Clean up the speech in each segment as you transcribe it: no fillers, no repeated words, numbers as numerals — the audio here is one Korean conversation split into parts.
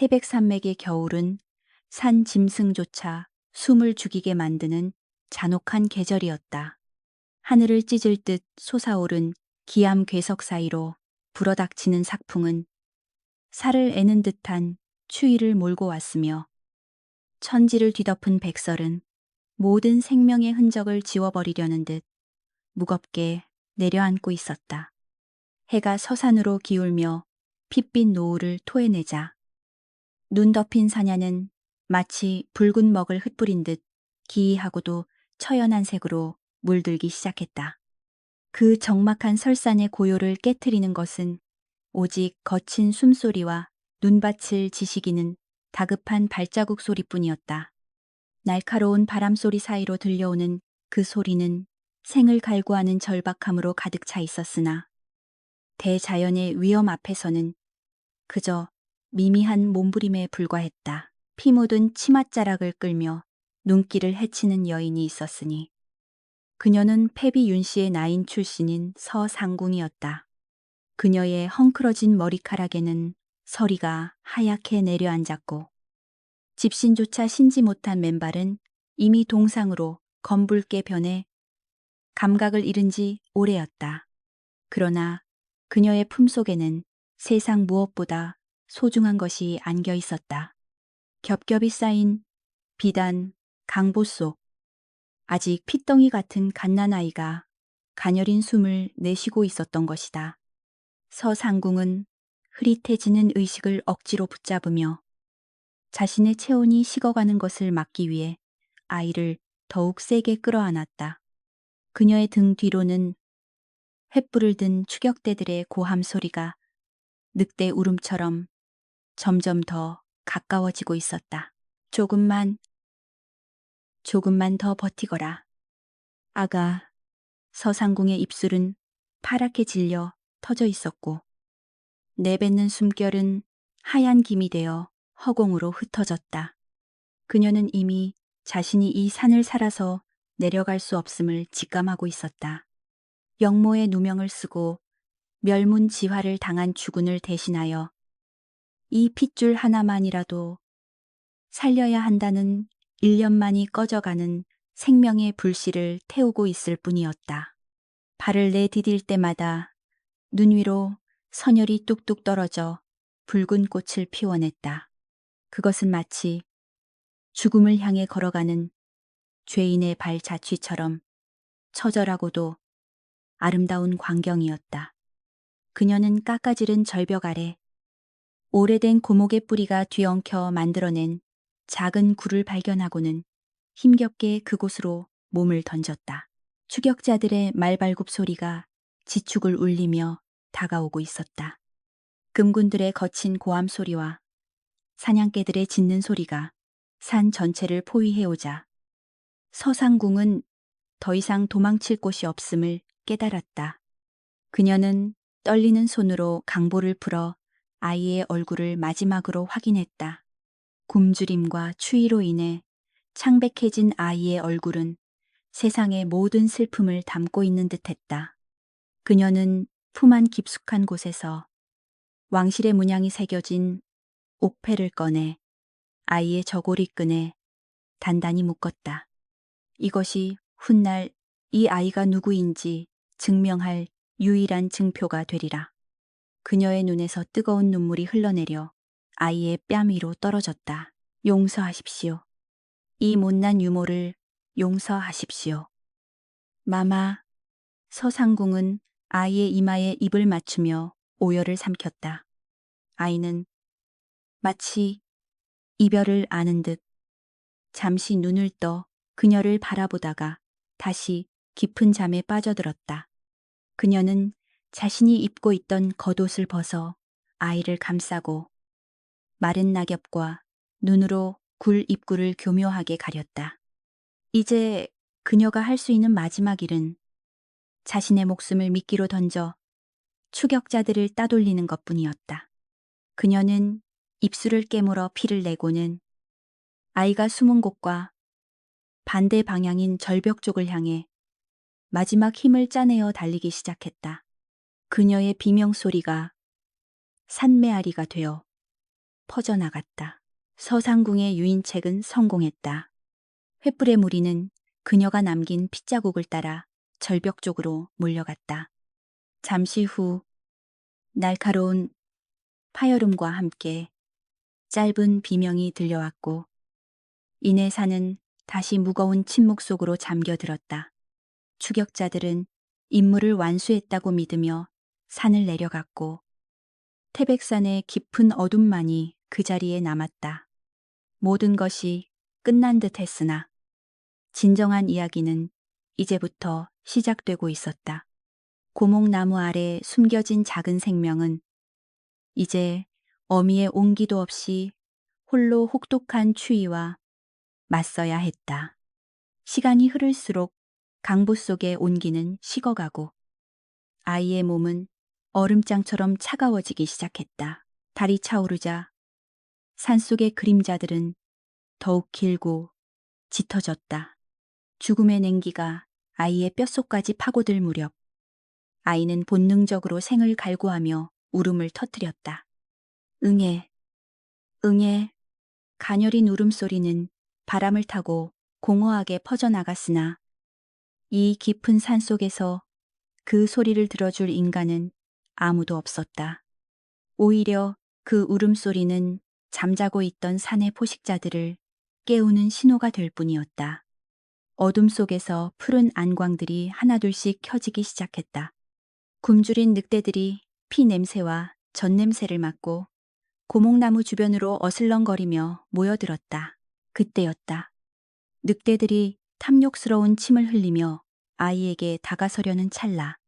태백산맥의 겨울은 산 짐승조차 숨을 죽이게 만드는 잔혹한 계절이었다. 하늘을 찢을 듯 솟아오른 기암 괴석 사이로 불어닥치는 sak풍은 살을 애는 듯한 추위를 몰고 왔으며 천지를 뒤덮은 백설은 모든 생명의 흔적을 지워버리려는 듯 무겁게 내려앉고 있었다. 해가 서산으로 기울며 핏빛 노을을 토해내자 눈 덮인 사냐는 마치 붉은 먹을 흩뿌린 듯 기이하고도 처연한 색으로 물들기 시작했다. 그 적막한 설산의 고요를 깨트리는 것은 오직 거친 숨소리와 눈밭을 지시기는 다급한 발자국 소리뿐이었다. 날카로운 바람소리 사이로 들려오는 그 소리는 생을 갈구하는 절박함으로 가득 차 있었으나 대자연의 위험 앞에서는 그저 미미한 몸부림에 불과했다. 피 묻은 치맛자락을 끌며 눈길을 헤치는 여인이 있었으니 그녀는 패비 윤씨의 나인 출신인 서상궁이었다. 그녀의 헝클어진 머리카락에는 서리가 하얗게 내려앉았고 집신조차 신지 못한 맨발은 이미 동상으로 검붉게 변해 감각을 잃은 지 오래였다. 그러나 그녀의 품속에는 세상 무엇보다 소중한 것이 안겨 있었다. 겹겹이 쌓인 비단, 강보 속 아직 핏덩이 같은 갓난아이가 가녀린 숨을 내쉬고 있었던 것이다. 서상궁은 흐릿해지는 의식을 억지로 붙잡으며 자신의 체온이 식어가는 것을 막기 위해 아이를 더욱 세게 끌어안았다. 그녀의 등 뒤로는 횃불을 든 추격대들의 고함 소리가 늑대 울음처럼 점점 더 가까워지고 있었다. 조금만 더 버티거라. 아가, 서상궁의 입술은 파랗게 질려 터져 있었고 내뱉는 숨결은 하얀 김이 되어 허공으로 흩어졌다. 그녀는 이미 자신이 이 산을 살아서 내려갈 수 없음을 직감하고 있었다. 영모의 누명을 쓰고 멸문지화를 당한 주군을 대신하여 이 핏줄 하나만이라도 살려야 한다는 1년만이 꺼져가는 생명의 불씨를 태우고 있을 뿐이었다. 발을 내디딜 때마다 눈 위로 선혈이 뚝뚝 떨어져 붉은 꽃을 피워냈다. 그것은 마치 죽음을 향해 걸어가는 죄인의 발자취처럼 처절하고도 아름다운 광경이었다. 그녀는 깎아지른 절벽 아래 오래된 고목의 뿌리가 뒤엉켜 만들어낸 작은 굴을 발견하고는 힘겹게 그곳으로 몸을 던졌다. 추격자들의 말발굽 소리가 지축을 울리며 다가오고 있었다. 금군들의 거친 고함 소리와 사냥개들의 짖는 소리가 산 전체를 포위해오자 서상궁은 더 이상 도망칠 곳이 없음을 깨달았다. 그녀는 떨리는 손으로 강보를 풀어 아이의 얼굴을 마지막으로 확인했다. 굶주림과 추위로 인해 창백해진 아이의 얼굴은 세상의 모든 슬픔을 담고 있는 듯했다. 그녀는 품 안 깊숙한 곳에서 왕실의 문양이 새겨진 옥패를 꺼내 아이의 저고리끈에 단단히 묶었다. 이것이 훗날 이 아이가 누구인지 증명할 유일한 증표가 되리라. 그녀의 눈에서 뜨거운 눈물이 흘러내려 아이의 뺨 위로 떨어졌다. 용서하십시오. 이 못난 유모를 용서하십시오. 마마. 서상궁은 아이의 이마에 입을 맞추며 오열을 삼켰다. 아이는 마치 이별을 아는 듯 잠시 눈을 떠 그녀를 바라보다가 다시 깊은 잠에 빠져들었다. 그녀는 자신이 입고 있던 겉옷을 벗어 아이를 감싸고 마른 낙엽과 눈으로 굴 입구를 교묘하게 가렸다. 이제 그녀가 할 수 있는 마지막 일은 자신의 목숨을 미끼로 던져 추격자들을 따돌리는 것뿐이었다. 그녀는 입술을 깨물어 피를 내고는 아이가 숨은 곳과 반대 방향인 절벽 쪽을 향해 마지막 힘을 짜내어 달리기 시작했다. 그녀의 비명소리가 산메아리가 되어 퍼져나갔다. 서상궁의 유인책은 성공했다. 횃불의 무리는 그녀가 남긴 핏자국을 따라 절벽 쪽으로 몰려갔다. 잠시 후 날카로운 파열음과 함께 짧은 비명이 들려왔고 이내 산은 다시 무거운 침묵 속으로 잠겨들었다. 추격자들은 임무를 완수했다고 믿으며 산을 내려갔고 태백산의 깊은 어둠만이 그 자리에 남았다. 모든 것이 끝난 듯 했으나 진정한 이야기는 이제부터 시작되고 있었다. 고목나무 아래 숨겨진 작은 생명은 이제 어미의 온기도 없이 홀로 혹독한 추위와 맞서야 했다. 시간이 흐를수록 강보 속의 온기는 식어가고 아이의 몸은 얼음장처럼 차가워지기 시작했다. 달이 차오르자 산속의 그림자들은 더욱 길고 짙어졌다. 죽음의 냉기가 아이의 뼛속까지 파고들 무렵 아이는 본능적으로 생을 갈구하며 울음을 터뜨렸다. 응애, 응애. 가녀린 울음소리는 바람을 타고 공허하게 퍼져나갔으나 이 깊은 산 속에서 그 소리를 들어줄 인간은 아무도 없었다. 오히려 그 울음소리는 잠자고 있던 산의 포식자들을 깨우는 신호가 될 뿐이었다. 어둠 속에서 푸른 안광들이 하나둘씩 켜지기 시작했다. 굶주린 늑대들이 피 냄새와 젖 냄새를 맡고 고목나무 주변으로 어슬렁거리며 모여들었다. 그때였다. 늑대들이 탐욕스러운 침을 흘리며 아이에게 다가서려는 찰나.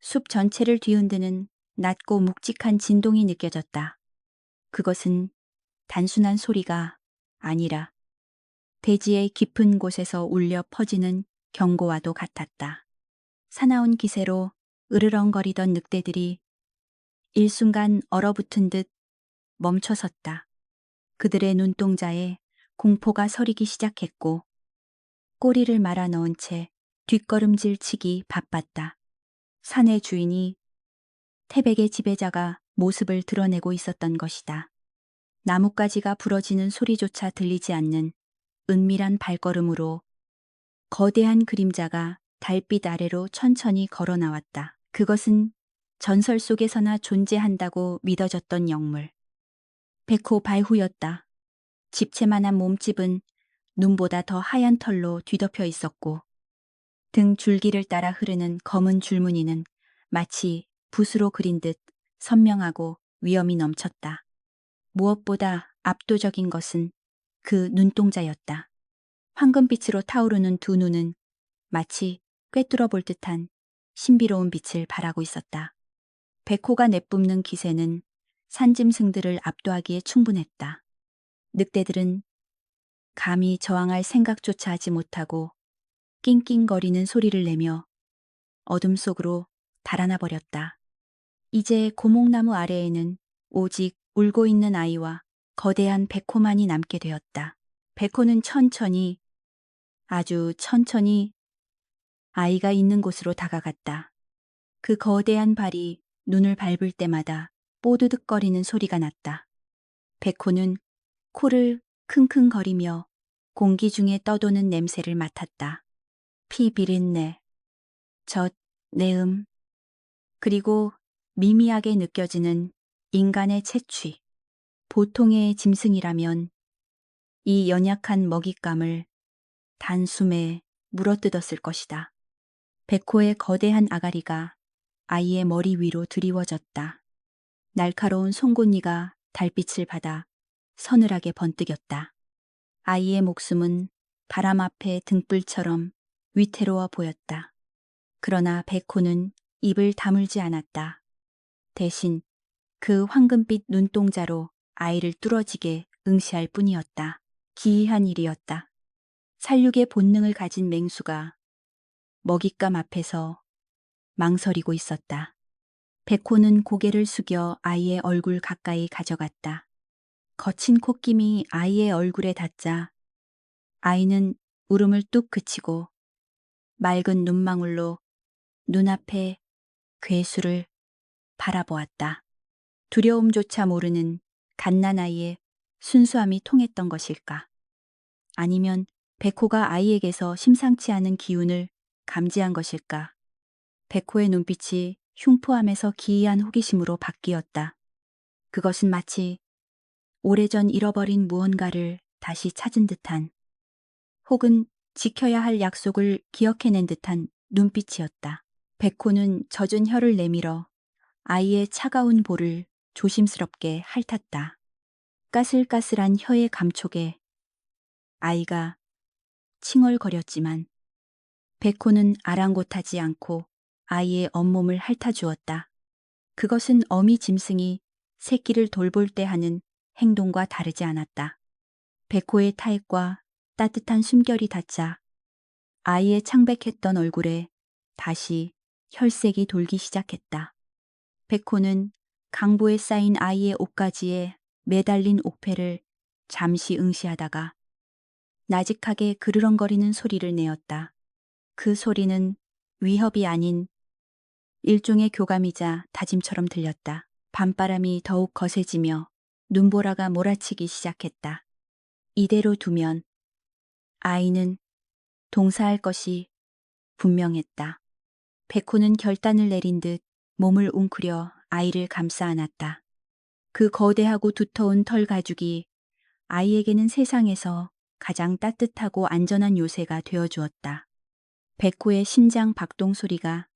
숲 전체를 뒤흔드는 낮고 묵직한 진동이 느껴졌다. 그것은 단순한 소리가 아니라 대지의 깊은 곳에서 울려 퍼지는 경고와도 같았다. 사나운 기세로 으르렁거리던 늑대들이 일순간 얼어붙은 듯 멈춰섰다. 그들의 눈동자에 공포가 서리기 시작했고 꼬리를 말아 넣은 채 뒷걸음질 치기 바빴다. 산의 주인이 태백의 지배자가 모습을 드러내고 있었던 것이다. 나뭇가지가 부러지는 소리조차 들리지 않는 은밀한 발걸음으로 거대한 그림자가 달빛 아래로 천천히 걸어 나왔다. 그것은 전설 속에서나 존재한다고 믿어졌던 영물. 백호 발후였다. 집채만한 몸집은 눈보다 더 하얀 털로 뒤덮여 있었고 등 줄기를 따라 흐르는 검은 줄무늬는 마치 붓으로 그린 듯 선명하고 위엄이 넘쳤다. 무엇보다 압도적인 것은 그 눈동자였다. 황금빛으로 타오르는 두 눈은 마치 꿰뚫어 볼 듯한 신비로운 빛을 발하고 있었다. 백호가 내뿜는 기세는 산짐승들을 압도하기에 충분했다. 늑대들은 감히 저항할 생각조차 하지 못하고 낑낑거리는 소리를 내며 어둠 속으로 달아나 버렸다. 이제 고목나무 아래에는 오직 울고 있는 아이와 거대한 백호만이 남게 되었다. 백호는 천천히, 아주 천천히 아이가 있는 곳으로 다가갔다. 그 거대한 발이 눈을 밟을 때마다 뽀드득거리는 소리가 났다. 백호는 코를 킁킁거리며 공기 중에 떠도는 냄새를 맡았다. 피 비린내, 젖, 내음, 그리고 미미하게 느껴지는 인간의 채취. 보통의 짐승이라면 이 연약한 먹잇감을 단숨에 물어뜯었을 것이다. 백호의 거대한 아가리가 아이의 머리 위로 드리워졌다. 날카로운 송곳니가 달빛을 받아 서늘하게 번뜩였다. 아이의 목숨은 바람 앞에 등불처럼 위태로워 보였다. 그러나 백호는 입을 다물지 않았다. 대신 그 황금빛 눈동자로 아이를 뚫어지게 응시할 뿐이었다. 기이한 일이었다. 살육의 본능을 가진 맹수가 먹잇감 앞에서 망설이고 있었다. 백호는 고개를 숙여 아이의 얼굴 가까이 가져갔다. 거친 콧김이 아이의 얼굴에 닿자 아이는 울음을 뚝 그치고 맑은 눈망울로 눈앞에 괴수를 바라보았다. 두려움조차 모르는 갓난 아이의 순수함이 통했던 것일까? 아니면 백호가 아이에게서 심상치 않은 기운을 감지한 것일까? 백호의 눈빛이 흉포함에서 기이한 호기심으로 바뀌었다. 그것은 마치 오래전 잃어버린 무언가를 다시 찾은 듯한, 혹은 지켜야 할 약속을 기억해낸 듯한 눈빛이었다. 백호는 젖은 혀를 내밀어 아이의 차가운 볼을 조심스럽게 핥았다. 까슬까슬한 혀의 감촉에 아이가 칭얼거렸지만 백호는 아랑곳하지 않고 아이의 온몸을 핥아주었다. 그것은 어미 짐승이 새끼를 돌볼 때 하는 행동과 다르지 않았다. 백호의 타액과 따뜻한 숨결이 닿자 아이의 창백했던 얼굴에 다시 혈색이 돌기 시작했다. 백호는 강보에 쌓인 아이의 옷가지에 매달린 옥패를 잠시 응시하다가 나직하게 그르렁거리는 소리를 내었다. 그 소리는 위협이 아닌 일종의 교감이자 다짐처럼 들렸다. 밤바람이 더욱 거세지며 눈보라가 몰아치기 시작했다. 이대로 두면 아이는 동사할 것이 분명했다. 백호는 결단을 내린 듯 몸을 웅크려 아이를 감싸 안았다. 그 거대하고 두터운 털 가죽이 아이에게는 세상에서 가장 따뜻하고 안전한 요새가 되어주었다. 백호의 심장 박동 소리가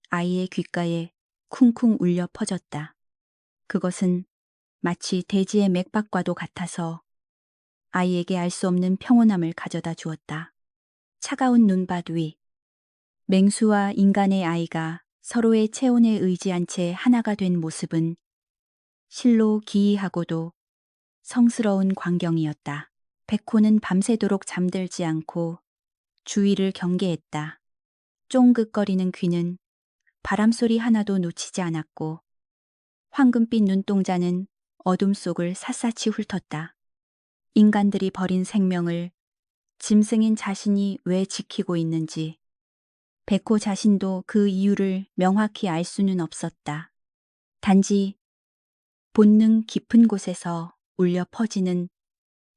아이의 귓가에 쿵쿵 울려 퍼졌다. 그것은 마치 대지의 맥박과도 같아서 아이에게 알 수 없는 평온함을 가져다 주었다. 차가운 눈밭 위, 맹수와 인간의 아이가 서로의 체온에 의지한 채 하나가 된 모습은 실로 기이하고도 성스러운 광경이었다. 백호는 밤새도록 잠들지 않고 주위를 경계했다. 쫑긋거리는 귀는 바람소리 하나도 놓치지 않았고 황금빛 눈동자는 어둠 속을 샅샅이 훑었다. 인간들이 버린 생명을 짐승인 자신이 왜 지키고 있는지 백호 자신도 그 이유를 명확히 알 수는 없었다. 단지 본능 깊은 곳에서 울려 퍼지는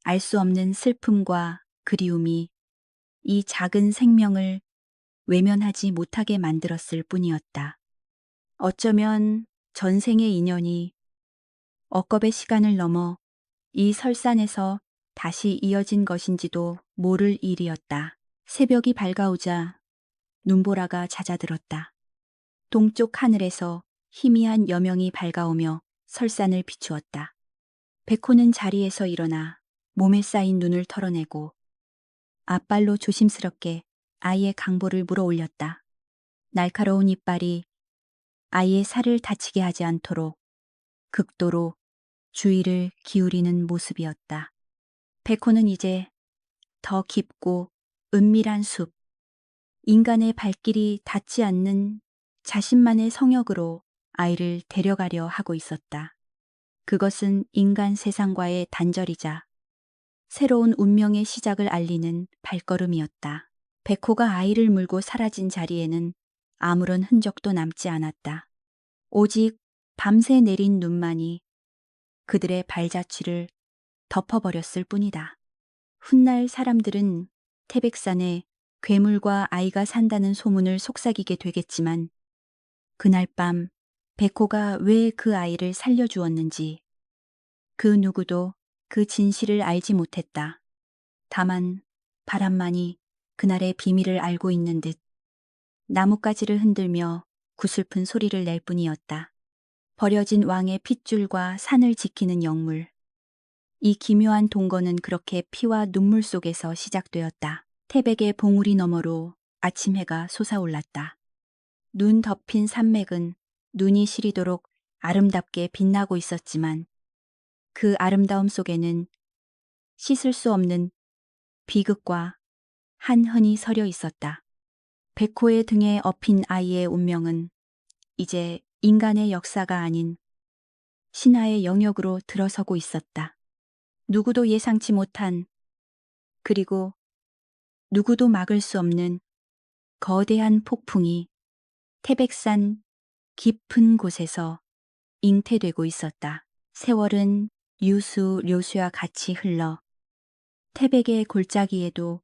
알 수 없는 슬픔과 그리움이 이 작은 생명을 외면하지 못하게 만들었을 뿐이었다. 어쩌면 전생의 인연이 억겁의 시간을 넘어 이 설산에서 다시 이어진 것인지도 모를 일이었다. 새벽이 밝아오자 눈보라가 잦아들었다. 동쪽 하늘에서 희미한 여명이 밝아오며 설산을 비추었다. 백호는 자리에서 일어나 몸에 쌓인 눈을 털어내고 앞발로 조심스럽게 아이의 강보를 물어 올렸다. 날카로운 이빨이 아이의 살을 다치게 하지 않도록 극도로 주의를 기울이는 모습이었다. 백호는 이제 더 깊고 은밀한 숲, 인간의 발길이 닿지 않는 자신만의 성역으로 아이를 데려가려 하고 있었다. 그것은 인간 세상과의 단절이자 새로운 운명의 시작을 알리는 발걸음이었다. 백호가 아이를 물고 사라진 자리에는 아무런 흔적도 남지 않았다. 오직 밤새 내린 눈만이 그들의 발자취를 덮어버렸을 뿐이다. 훗날 사람들은 태백산에 괴물과 아이가 산다는 소문을 속삭이게 되겠지만 그날 밤 백호가 왜 그 아이를 살려주었는지 그 누구도 그 진실을 알지 못했다. 다만 바람만이 그날의 비밀을 알고 있는 듯 나뭇가지를 흔들며 구슬픈 소리를 낼 뿐이었다. 버려진 왕의 핏줄과 산을 지키는 영물. 이 기묘한 동거는 그렇게 피와 눈물 속에서 시작되었다. 태백의 봉우리 너머로 아침 해가 솟아올랐다. 눈 덮인 산맥은 눈이 시리도록 아름답게 빛나고 있었지만 그 아름다움 속에는 씻을 수 없는 비극과 한흔이 서려 있었다. 백호의 등에 업힌 아이의 운명은 이제 인간의 역사가 아닌 신화의 영역으로 들어서고 있었다. 누구도 예상치 못한, 그리고 누구도 막을 수 없는 거대한 폭풍이 태백산 깊은 곳에서 잉태되고 있었다. 세월은 유수, 료수와 같이 흘러 태백의 골짜기에도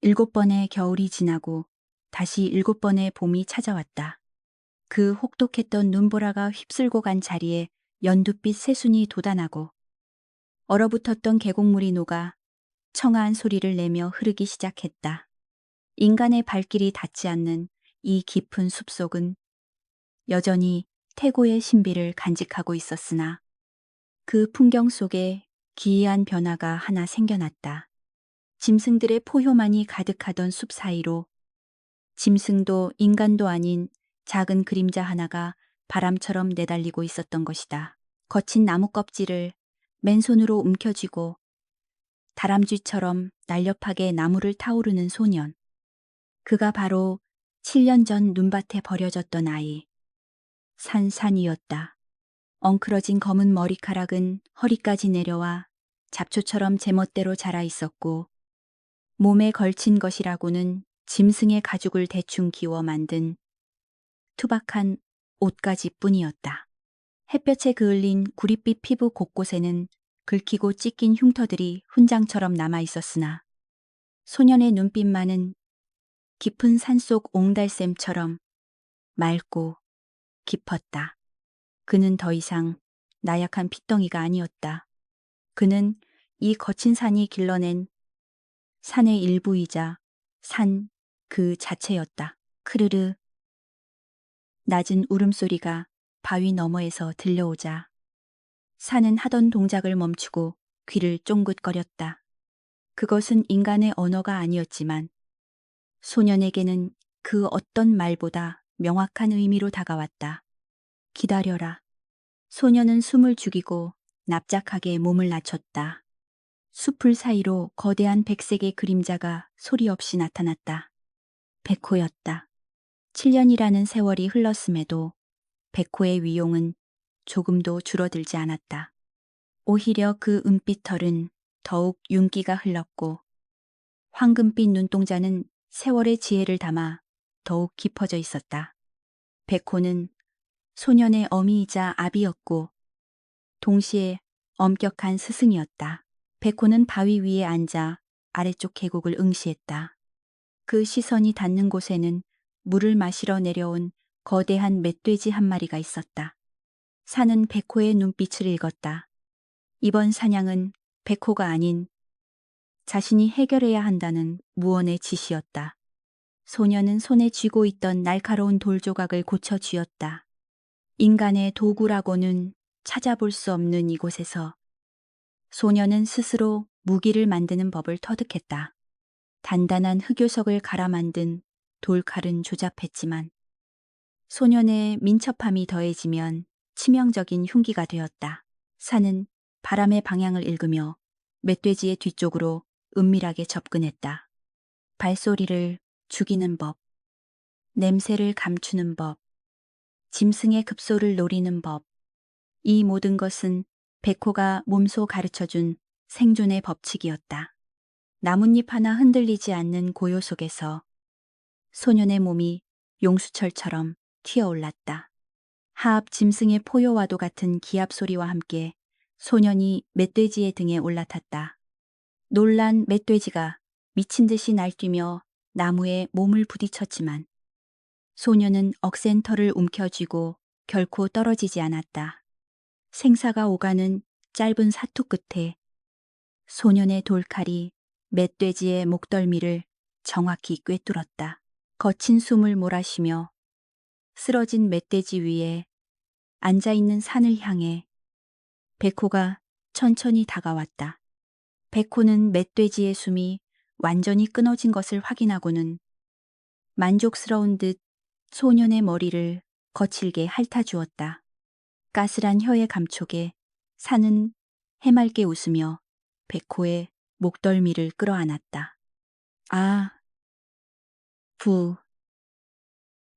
7번의 겨울이 지나고 다시 7번의 봄이 찾아왔다. 그 혹독했던 눈보라가 휩쓸고 간 자리에 연두빛 새순이 돋아나고 얼어붙었던 계곡물이 녹아 청아한 소리를 내며 흐르기 시작했다. 인간의 발길이 닿지 않는 이 깊은 숲속은 여전히 태고의 신비를 간직하고 있었으나 그 풍경 속에 기이한 변화가 하나 생겨났다. 짐승들의 포효만이 가득하던 숲 사이로 짐승도 인간도 아닌 작은 그림자 하나가 바람처럼 내달리고 있었던 것이다. 거친 나무 껍질을 맨손으로 움켜쥐고 다람쥐처럼 날렵하게 나무를 타오르는 소년. 그가 바로 7년 전 눈밭에 버려졌던 아이. 산산이었다. 엉클어진 검은 머리카락은 허리까지 내려와 잡초처럼 제멋대로 자라 있었고 몸에 걸친 것이라고는 짐승의 가죽을 대충 기워 만든 투박한 옷가지뿐이었다. 햇볕에 그을린 구릿빛 피부 곳곳에는 긁히고 찢긴 흉터들이 훈장처럼 남아 있었으나 소년의 눈빛만은 깊은 산속 옹달샘처럼 맑고 깊었다. 그는 더 이상 나약한 핏덩이가 아니었다. 그는 이 거친 산이 길러낸 산의 일부이자 산 그 자체였다. 크르르. 낮은 울음소리가 바위 너머에서 들려오자 산은 하던 동작을 멈추고 귀를 쫑긋거렸다. 그것은 인간의 언어가 아니었지만 소년에게는 그 어떤 말보다 명확한 의미로 다가왔다. 기다려라. 소년은 숨을 죽이고 납작하게 몸을 낮췄다. 숲풀 사이로 거대한 백색의 그림자가 소리 없이 나타났다. 백호였다. 7년이라는 세월이 흘렀음에도 백호의 위용은 조금도 줄어들지 않았다. 오히려 그 은빛 털은 더욱 윤기가 흘렀고 황금빛 눈동자는 세월의 지혜를 담아 더욱 깊어져 있었다. 백호는 소년의 어미이자 아비였고 동시에 엄격한 스승이었다. 백호는 바위 위에 앉아 아래쪽 계곡을 응시했다. 그 시선이 닿는 곳에는 물을 마시러 내려온 거대한 멧돼지 한 마리가 있었다. 산은 백호의 눈빛을 읽었다. 이번 사냥은 백호가 아닌 자신이 해결해야 한다는 무언의 지시였다. 소년은 손에 쥐고 있던 날카로운 돌 조각을 고쳐 쥐었다. 인간의 도구라고는 찾아볼 수 없는 이곳에서 소년은 스스로 무기를 만드는 법을 터득했다. 단단한 흑요석을 갈아 만든 돌칼은 조잡했지만 소년의 민첩함이 더해지면 치명적인 흉기가 되었다. 산은 바람의 방향을 읽으며 멧돼지의 뒤쪽으로 은밀하게 접근했다. 발소리를 죽이는 법, 냄새를 감추는 법, 짐승의 급소를 노리는 법, 이 모든 것은 백호가 몸소 가르쳐준 생존의 법칙이었다. 나뭇잎 하나 흔들리지 않는 고요 속에서 소년의 몸이 용수철처럼 튀어올랐다. 하압 짐승의 포효와도 같은 기합 소리와 함께 소년이 멧돼지의 등에 올라탔다. 놀란 멧돼지가 미친 듯이 날뛰며 나무에 몸을 부딪혔지만 소년은 억센 털을 움켜쥐고 결코 떨어지지 않았다. 생사가 오가는 짧은 사투 끝에 소년의 돌칼이 멧돼지의 목덜미를 정확히 꿰뚫었다. 거친 숨을 몰아쉬며 쓰러진 멧돼지 위에 앉아있는 산을 향해 백호가 천천히 다가왔다. 백호는 멧돼지의 숨이 완전히 끊어진 것을 확인하고는 만족스러운 듯 소년의 머리를 거칠게 핥아주었다. 까슬한 혀의 감촉에 산은 해맑게 웃으며 백호의 목덜미를 끌어안았다. 아, 부.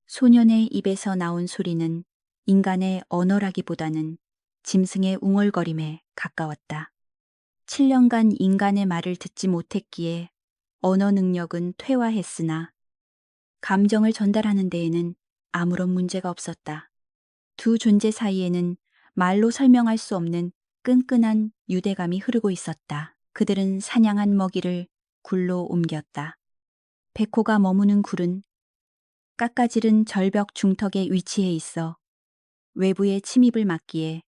소년의 입에서 나온 소리는 인간의 언어라기보다는 짐승의 웅얼거림에 가까웠다. 7년간 인간의 말을 듣지 못했기에 언어 능력은 퇴화했으나 감정을 전달하는 데에는 아무런 문제가 없었다. 두 존재 사이에는 말로 설명할 수 없는 끈끈한 유대감이 흐르고 있었다. 그들은 사냥한 먹이를 굴로 옮겼다. 백호가 머무는 굴은 깎아지른 절벽 중턱에 위치해 있어 외부의 침입을 막기에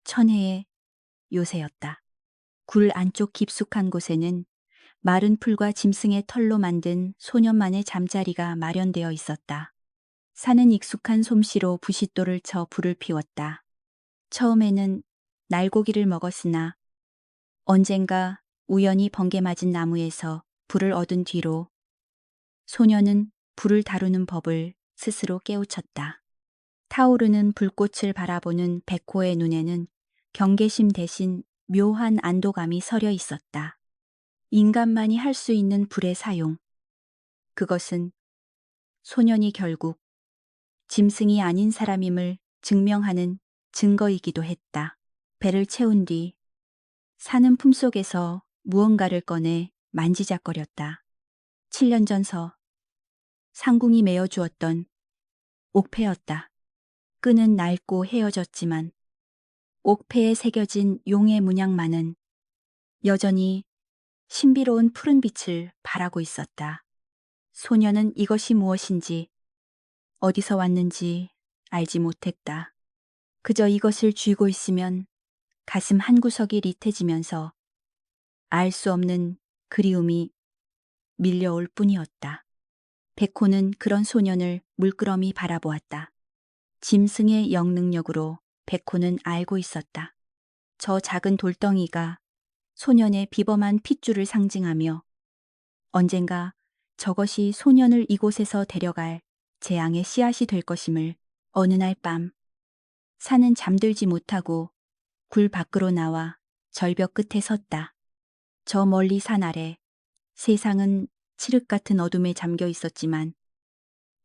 천혜의 요새였다. 굴 안쪽 깊숙한 곳에는 마른 풀과 짐승의 털로 만든 소년만의 잠자리가 마련되어 있었다. 산은 익숙한 솜씨로 부싯돌을 쳐 불을 피웠다. 처음에는 날고기를 먹었으나 언젠가 우연히 번개 맞은 나무에서 불을 얻은 뒤로 소녀는 불을 다루는 법을 스스로 깨우쳤다. 타오르는 불꽃을 바라보는 백호의 눈에는 경계심 대신 묘한 안도감이 서려 있었다. 인간만이 할 수 있는 불의 사용. 그것은 소년이 결국 짐승이 아닌 사람임을 증명하는 증거이기도 했다. 배를 채운 뒤 사는 품속에서 무언가를 꺼내 만지작거렸다. 7년 전서 상궁이 메어 주었던 옥패였다. 끈은 낡고 헤어졌지만 옥패에 새겨진 용의 문양만은 여전히 신비로운 푸른 빛을 발하고 있었다. 소녀는 이것이 무엇인지 어디서 왔는지 알지 못했다. 그저 이것을 쥐고 있으면 가슴 한구석이 릿해지면서 알 수 없는 그리움이 밀려올 뿐이었다. 백호는 그런 소년을 물끄러미 바라보았다. 짐승의 영능력으로 백호는 알고 있었다. 저 작은 돌덩이가 소년의 비범한 핏줄을 상징하며 언젠가 저것이 소년을 이곳에서 데려갈 재앙의 씨앗이 될 것임을. 어느 날 밤 산은 잠들지 못하고 굴 밖으로 나와 절벽 끝에 섰다. 저 멀리 산 아래 세상은 칠흑 같은 어둠에 잠겨 있었지만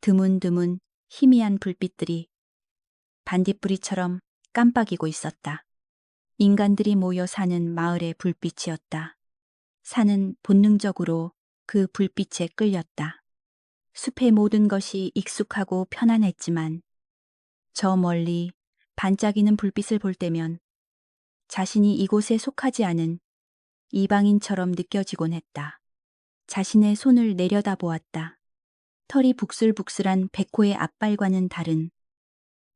드문드문 희미한 불빛들이 반딧불이처럼 깜빡이고 있었다. 인간들이 모여 사는 마을의 불빛이었다. 산은 본능적으로 그 불빛에 끌렸다. 숲의 모든 것이 익숙하고 편안했지만 저 멀리 반짝이는 불빛을 볼 때면 자신이 이곳에 속하지 않은 이방인처럼 느껴지곤 했다. 자신의 손을 내려다보았다. 털이 북슬북슬한 백호의 앞발과는 다른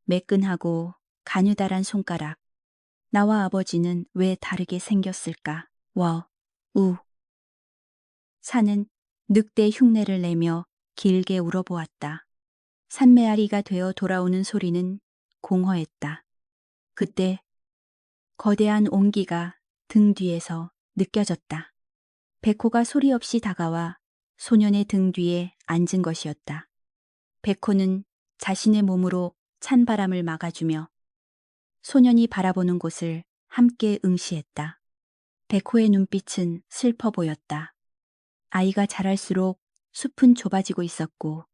매끈하고 가느다란 손가락. 나와 아버지는 왜 다르게 생겼을까? 우. 산은 늑대 흉내를 내며 길게 울어보았다. 산메아리가 되어 돌아오는 소리는 공허했다. 그때 거대한 온기가 등 뒤에서 느껴졌다. 백호가 소리 없이 다가와 소년의 등 뒤에 앉은 것이었다. 백호는 자신의 몸으로 찬 바람을 막아주며 소년이 바라보는 곳을 함께 응시했다. 백호의 눈빛은 슬퍼 보였다. 아이가 자랄수록 숲은 좁아지고 있었고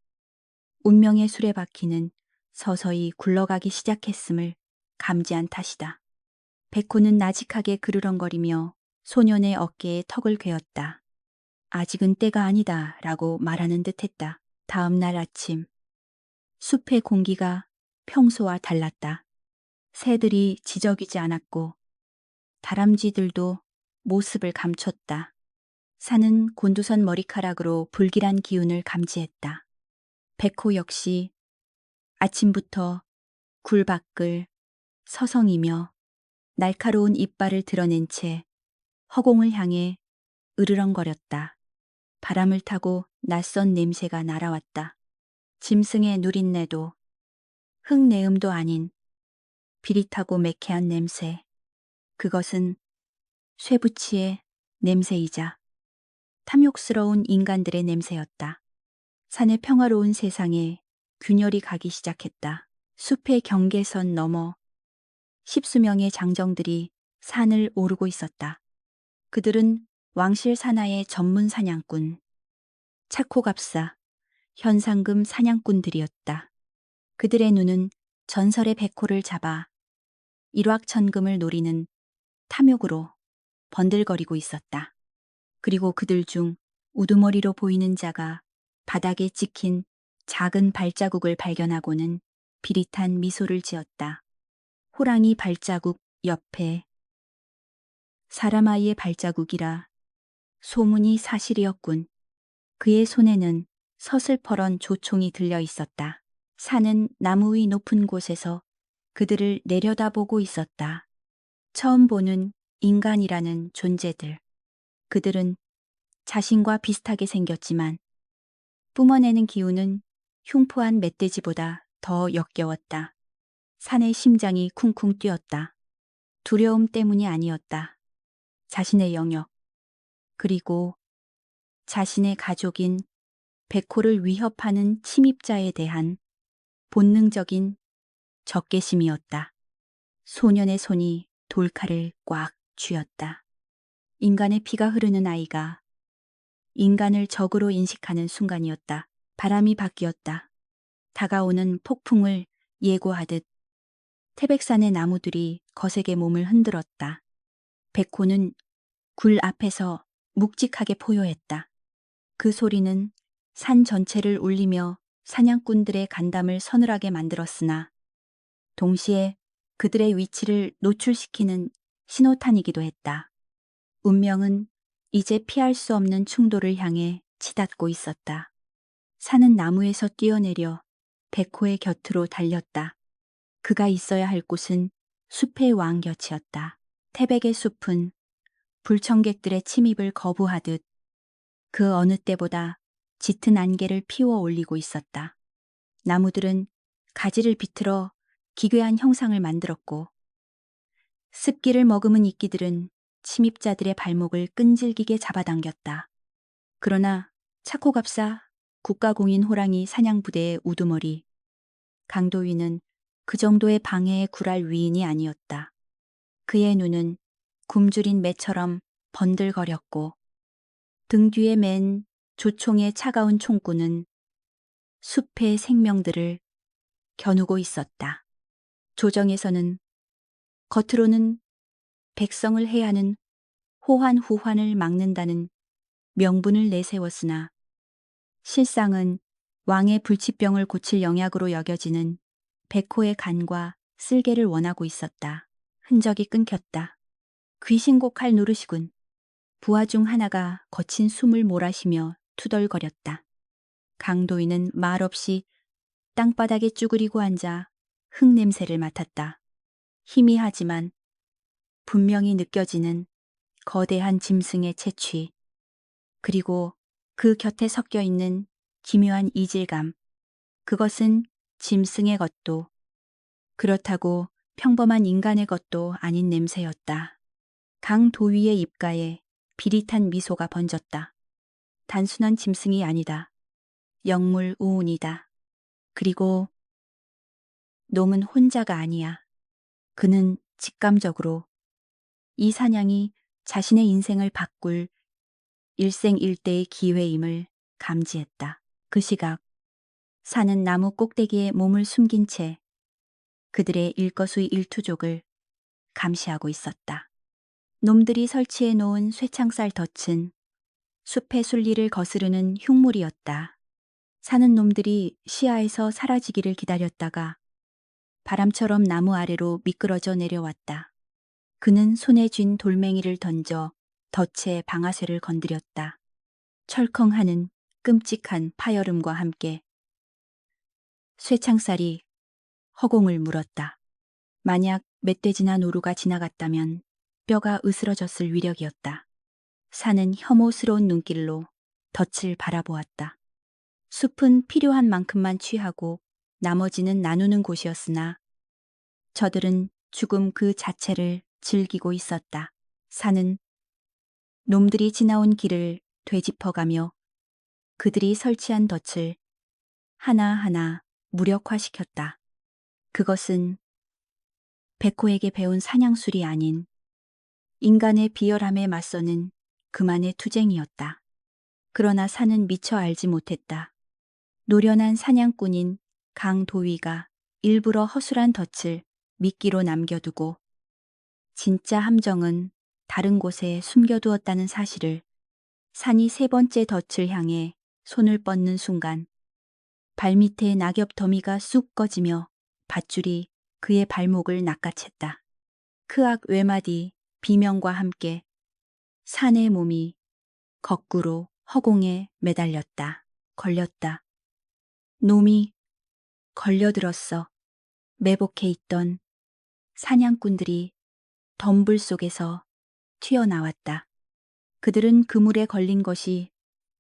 운명의 수레바퀴는 서서히 굴러가기 시작했음을 감지한 탓이다. 백호는 나직하게 그르렁거리며 소년의 어깨에 턱을 괴었다. 아직은 때가 아니다 라고 말하는 듯 했다. 다음 날 아침 숲의 공기가 평소와 달랐다. 새들이 지저귀지 않았고 다람쥐들도 모습을 감췄다. 산은 곤두선 머리카락으로 불길한 기운을 감지했다. 백호 역시 아침부터 굴 밖을 서성이며 날카로운 이빨을 드러낸 채 허공을 향해 으르렁거렸다. 바람을 타고 낯선 냄새가 날아왔다. 짐승의 누린내도 흙내음도 아닌 비릿하고 매캐한 냄새. 그것은 쇠붙이의 냄새이자 탐욕스러운 인간들의 냄새였다. 산의 평화로운 세상에 균열이 가기 시작했다. 숲의 경계선 너머 십수명의 장정들이 산을 오르고 있었다. 그들은 왕실 산하의 전문 사냥꾼, 차코갑사, 현상금 사냥꾼들이었다. 그들의 눈은 전설의 백호를 잡아 일확천금을 노리는 탐욕으로 번들거리고 있었다. 그리고 그들 중 우두머리로 보이는 자가 바닥에 찍힌 작은 발자국을 발견하고는 비릿한 미소를 지었다. 호랑이 발자국 옆에 사람 아이의 발자국이라 소문이 사실이었군. 그의 손에는 서슬퍼런 조총이 들려 있었다. 산은 나무 위 높은 곳에서 그들을 내려다보고 있었다. 처음 보는 인간이라는 존재들. 그들은 자신과 비슷하게 생겼지만 뿜어내는 기운은 흉포한 멧돼지보다 더 역겨웠다. 산의 심장이 쿵쿵 뛰었다. 두려움 때문이 아니었다. 자신의 영역, 그리고 자신의 가족인 백호를 위협하는 침입자에 대한 본능적인 적개심이었다. 소년의 손이 돌칼을 꽉 쥐었다. 인간의 피가 흐르는 아이가 인간을 적으로 인식하는 순간이었다. 바람이 바뀌었다. 다가오는 폭풍을 예고하듯 태백산의 나무들이 거세게 몸을 흔들었다. 백호는 굴 앞에서 묵직하게 포효했다. 그 소리는 산 전체를 울리며 사냥꾼들의 간담을 서늘하게 만들었으나 동시에 그들의 위치를 노출시키는 신호탄이기도 했다. 운명은 이제 피할 수 없는 충돌을 향해 치닫고 있었다. 산은 나무에서 뛰어내려 백호의 곁으로 달렸다. 그가 있어야 할 곳은 숲의 왕 곁이었다. 태백의 숲은 불청객들의 침입을 거부하듯 그 어느 때보다 짙은 안개를 피워 올리고 있었다. 나무들은 가지를 비틀어 기괴한 형상을 만들었고 습기를 머금은 이끼들은 침입자들의 발목을 끈질기게 잡아당겼다. 그러나 차코갑사 국가공인 호랑이 사냥부대의 우두머리 강도위는 그 정도의 방해에 굴할 위인이 아니었다. 그의 눈은 굶주린 매처럼 번들거렸고 등 뒤에 맨 조총의 차가운 총구는 숲의 생명들을 겨누고 있었다. 조정에서는 겉으로는 백성을 해하는 호환후환을 막는다는 명분을 내세웠으나 실상은 왕의 불치병을 고칠 영약으로 여겨지는 백호의 간과 쓸개를 원하고 있었다. 흔적이 끊겼다. 귀신곡할 노릇이군. 부하 중 하나가 거친 숨을 몰아쉬며 투덜거렸다. 강도인은 말없이 땅바닥에 쭈그리고 앉아 흙냄새를 맡았다. 희미하지만 분명히 느껴지는 거대한 짐승의 채취, 그리고 그 곁에 섞여 있는 기묘한 이질감. 그것은 짐승의 것도 그렇다고 평범한 인간의 것도 아닌 냄새였다. 강도위의 입가에 비릿한 미소가 번졌다. 단순한 짐승이 아니다. 영물우운이다. 그리고 놈은 혼자가 아니야. 그는 직감적으로 이 사냥이 자신의 인생을 바꿀 일생일대의 기회임을 감지했다. 그 시각 산은 나무 꼭대기에 몸을 숨긴 채 그들의 일거수일투족을 감시하고 있었다. 놈들이 설치해 놓은 쇠창살 덫은 숲의 순리를 거스르는 흉물이었다. 사는 놈들이 시야에서 사라지기를 기다렸다가 바람처럼 나무 아래로 미끄러져 내려왔다. 그는 손에 쥔 돌멩이를 던져 덫의 방아쇠를 건드렸다. 철컹하는 끔찍한 파열음과 함께 쇠창살이 허공을 물었다. 만약 멧돼지나 노루가 지나갔다면 뼈가 으스러졌을 위력이었다. 산은 혐오스러운 눈길로 덫을 바라보았다. 숲은 필요한 만큼만 취하고 나머지는 나누는 곳이었으나 저들은 죽음 그 자체를 즐기고 있었다. 산은 놈들이 지나온 길을 되짚어가며 그들이 설치한 덫을 하나하나 무력화시켰다. 그것은 백호에게 배운 사냥술이 아닌 인간의 비열함에 맞서는 그만의 투쟁이었다. 그러나 산은 미처 알지 못했다. 노련한 사냥꾼인 강도위가 일부러 허술한 덫을 미끼로 남겨두고 진짜 함정은 다른 곳에 숨겨두었다는 사실을. 산이 세 번째 덫을 향해 손을 뻗는 순간 발밑에 낙엽 더미가 쑥 꺼지며 밧줄이 그의 발목을 낚아챘다. 크악 외마디 비명과 함께 사내의 몸이 거꾸로 허공에 매달렸다. 걸렸다. 놈이 걸려들었어. 매복해 있던 사냥꾼들이 덤불 속에서 튀어나왔다. 그들은 그물에 걸린 것이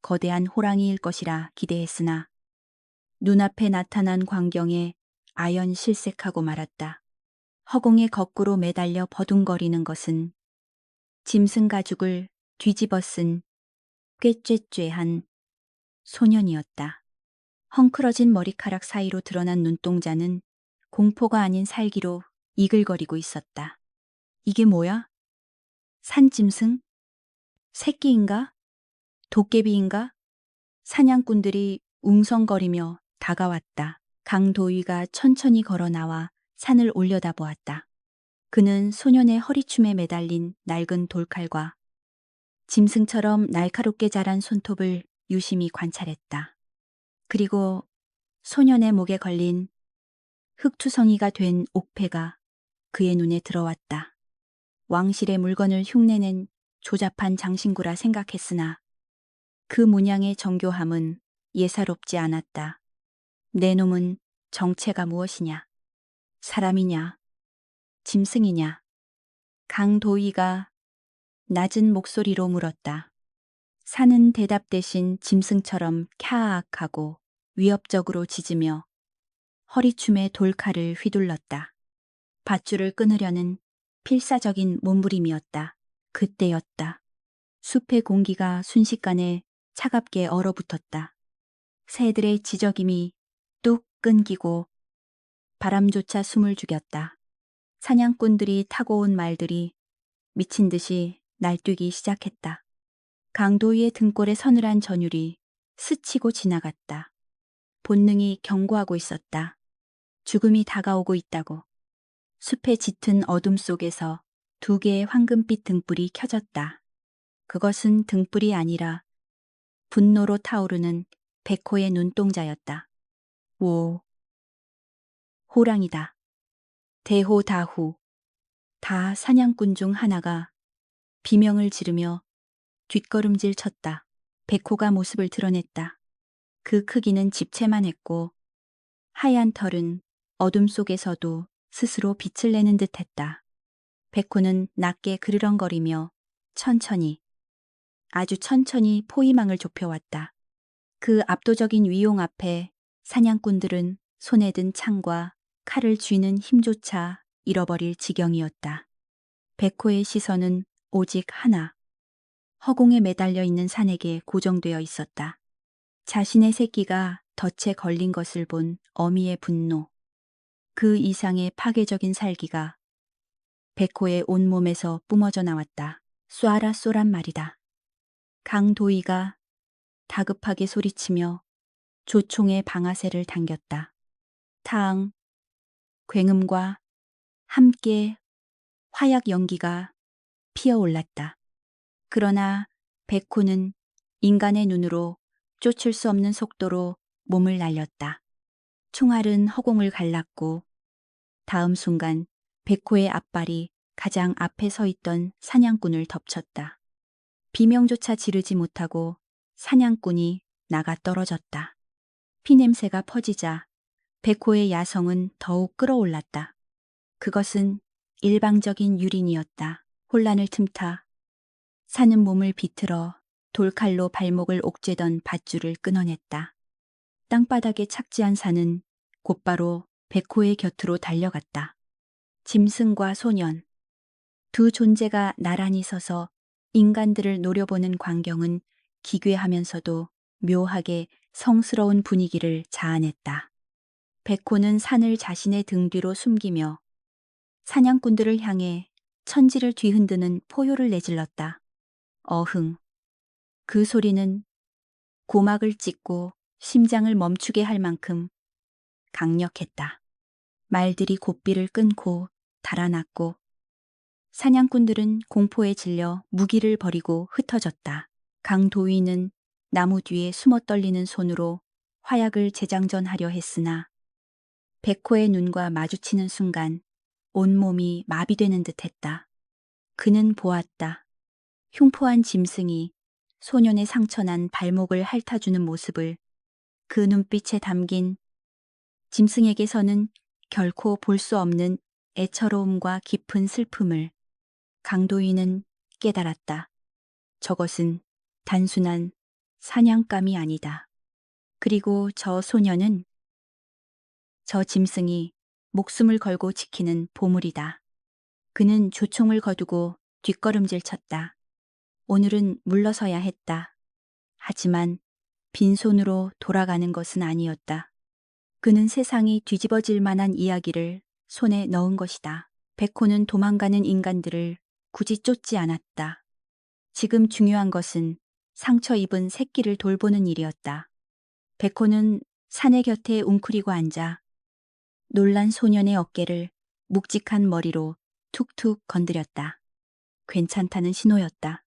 거대한 호랑이일 것이라 기대했으나 눈앞에 나타난 광경에 아연 실색하고 말았다. 허공에 거꾸로 매달려 버둥거리는 것은 짐승 가죽을 뒤집어 쓴 꾀죄죄한 소년이었다. 헝클어진 머리카락 사이로 드러난 눈동자는 공포가 아닌 살기로 이글거리고 있었다. 이게 뭐야? 산짐승? 새끼인가? 도깨비인가? 사냥꾼들이 웅성거리며 다가왔다. 강도위가 천천히 걸어 나와 산을 올려다보았다. 그는 소년의 허리춤에 매달린 낡은 돌칼과 짐승처럼 날카롭게 자란 손톱을 유심히 관찰했다. 그리고 소년의 목에 걸린 흙투성이가 된 옥패가 그의 눈에 들어왔다. 왕실의 물건을 흉내낸 조잡한 장신구라 생각했으나 그 문양의 정교함은 예사롭지 않았다. 내 놈은 정체가 무엇이냐? 사람이냐? 짐승이냐? 강도희가 낮은 목소리로 물었다. 산은 대답 대신 짐승처럼 캬악하고 위협적으로 짖으며 허리춤에 돌칼을 휘둘렀다. 밧줄을 끊으려는 필사적인 몸부림이었다. 그때였다. 숲의 공기가 순식간에 차갑게 얼어붙었다. 새들의 지저김이 뚝 끊기고 바람조차 숨을 죽였다. 사냥꾼들이 타고 온 말들이 미친 듯이 날뛰기 시작했다. 강도위의 등골에 서늘한 전율이 스치고 지나갔다. 본능이 경고하고 있었다. 죽음이 다가오고 있다고. 숲의 짙은 어둠 속에서 두 개의 황금빛 등불이 켜졌다. 그것은 등불이 아니라 분노로 타오르는 백호의 눈동자였다. 오, 호랑이다. 대호다후. 다 사냥꾼 중 하나가 비명을 지르며 뒷걸음질 쳤다. 백호가 모습을 드러냈다. 그 크기는 집채만 했고 하얀 털은 어둠 속에서도 스스로 빛을 내는 듯했다. 백호는 낮게 그르렁거리며 천천히, 아주 천천히 포위망을 좁혀왔다. 그 압도적인 위용 앞에 사냥꾼들은 손에 든 창과 칼을 쥐는 힘조차 잃어버릴 지경이었다. 백호의 시선은 오직 하나, 허공에 매달려 있는 산에게 고정되어 있었다. 자신의 새끼가 덫에 걸린 것을 본 어미의 분노, 그 이상의 파괴적인 살기가 백호의 온몸에서 뿜어져 나왔다. 쏘아라 쏘란 말이다. 강도희가 다급하게 소리치며 조총의 방아쇠를 당겼다. 탕, 굉음과 함께 화약 연기가 피어올랐다. 그러나 백호는 인간의 눈으로 쫓을 수 없는 속도로 몸을 날렸다. 총알은 허공을 갈랐고 다음 순간 백호의 앞발이 가장 앞에 서 있던 사냥꾼을 덮쳤다. 비명조차 지르지 못하고 사냥꾼이 나가 떨어졌다. 피냄새가 퍼지자 백호의 야성은 더욱 끌어올랐다. 그것은 일방적인 유린이었다. 혼란을 틈타 사는 몸을 비틀어 돌칼로 발목을 옥죄던 밧줄을 끊어냈다. 땅바닥에 착지한 산은 곧바로 백호의 곁으로 달려갔다. 짐승과 소년, 두 존재가 나란히 서서 인간들을 노려보는 광경은 기괴하면서도 묘하게 성스러운 분위기를 자아냈다. 백호는 산을 자신의 등 뒤로 숨기며 사냥꾼들을 향해 천지를 뒤흔드는 포효를 내질렀다. 어흥. 그 소리는 고막을 찢고 심장을 멈추게 할 만큼 강력했다. 말들이 고삐를 끊고 달아났고 사냥꾼들은 공포에 질려 무기를 버리고 흩어졌다. 강도위는 나무 뒤에 숨어 떨리는 손으로 화약을 재장전하려 했으나 백호의 눈과 마주치는 순간 온몸이 마비되는 듯했다. 그는 보았다. 흉포한 짐승이 소년의 상처난 발목을 핥아주는 모습을. 그 눈빛에 담긴 짐승에게서는 결코 볼 수 없는 애처로움과 깊은 슬픔을 강도인은 깨달았다. 저것은 단순한 사냥감이 아니다. 그리고 저 소년은, 저 짐승이 목숨을 걸고 지키는 보물이다. 그는 조총을 거두고 뒷걸음질 쳤다. 오늘은 물러서야 했다. 하지만 빈손으로 돌아가는 것은 아니었다. 그는 세상이 뒤집어질 만한 이야기를 손에 넣은 것이다. 백호는 도망가는 인간들을 굳이 쫓지 않았다. 지금 중요한 것은 상처 입은 새끼를 돌보는 일이었다. 백호는 사내 곁에 웅크리고 앉아 놀란 소년의 어깨를 묵직한 머리로 툭툭 건드렸다. 괜찮다는 신호였다.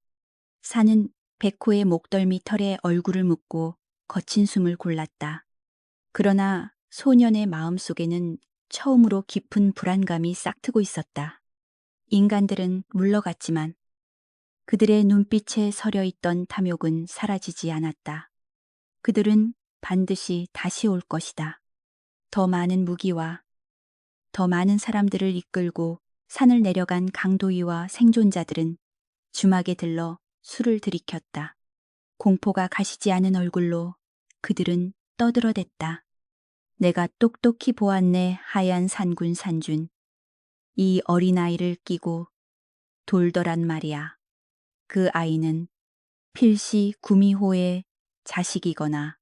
산은 백호의 목덜미 털에 얼굴을 묻고 거친 숨을 골랐다. 그러나 소년의 마음속에는 처음으로 깊은 불안감이 싹트고 있었다. 인간들은 물러갔지만 그들의 눈빛에 서려 있던 탐욕은 사라지지 않았다. 그들은 반드시 다시 올 것이다. 더 많은 무기와 더 많은 사람들을 이끌고 산을 내려간 강도위와 생존자들은 주막에 들러 술을 들이켰다. 공포가 가시지 않은 얼굴로 그들은 떠들어댔다. 내가 똑똑히 보았네, 하얀 산군 산준. 이 어린아이를 끼고 돌더란 말이야. 그 아이는 필시 구미호의 자식이거나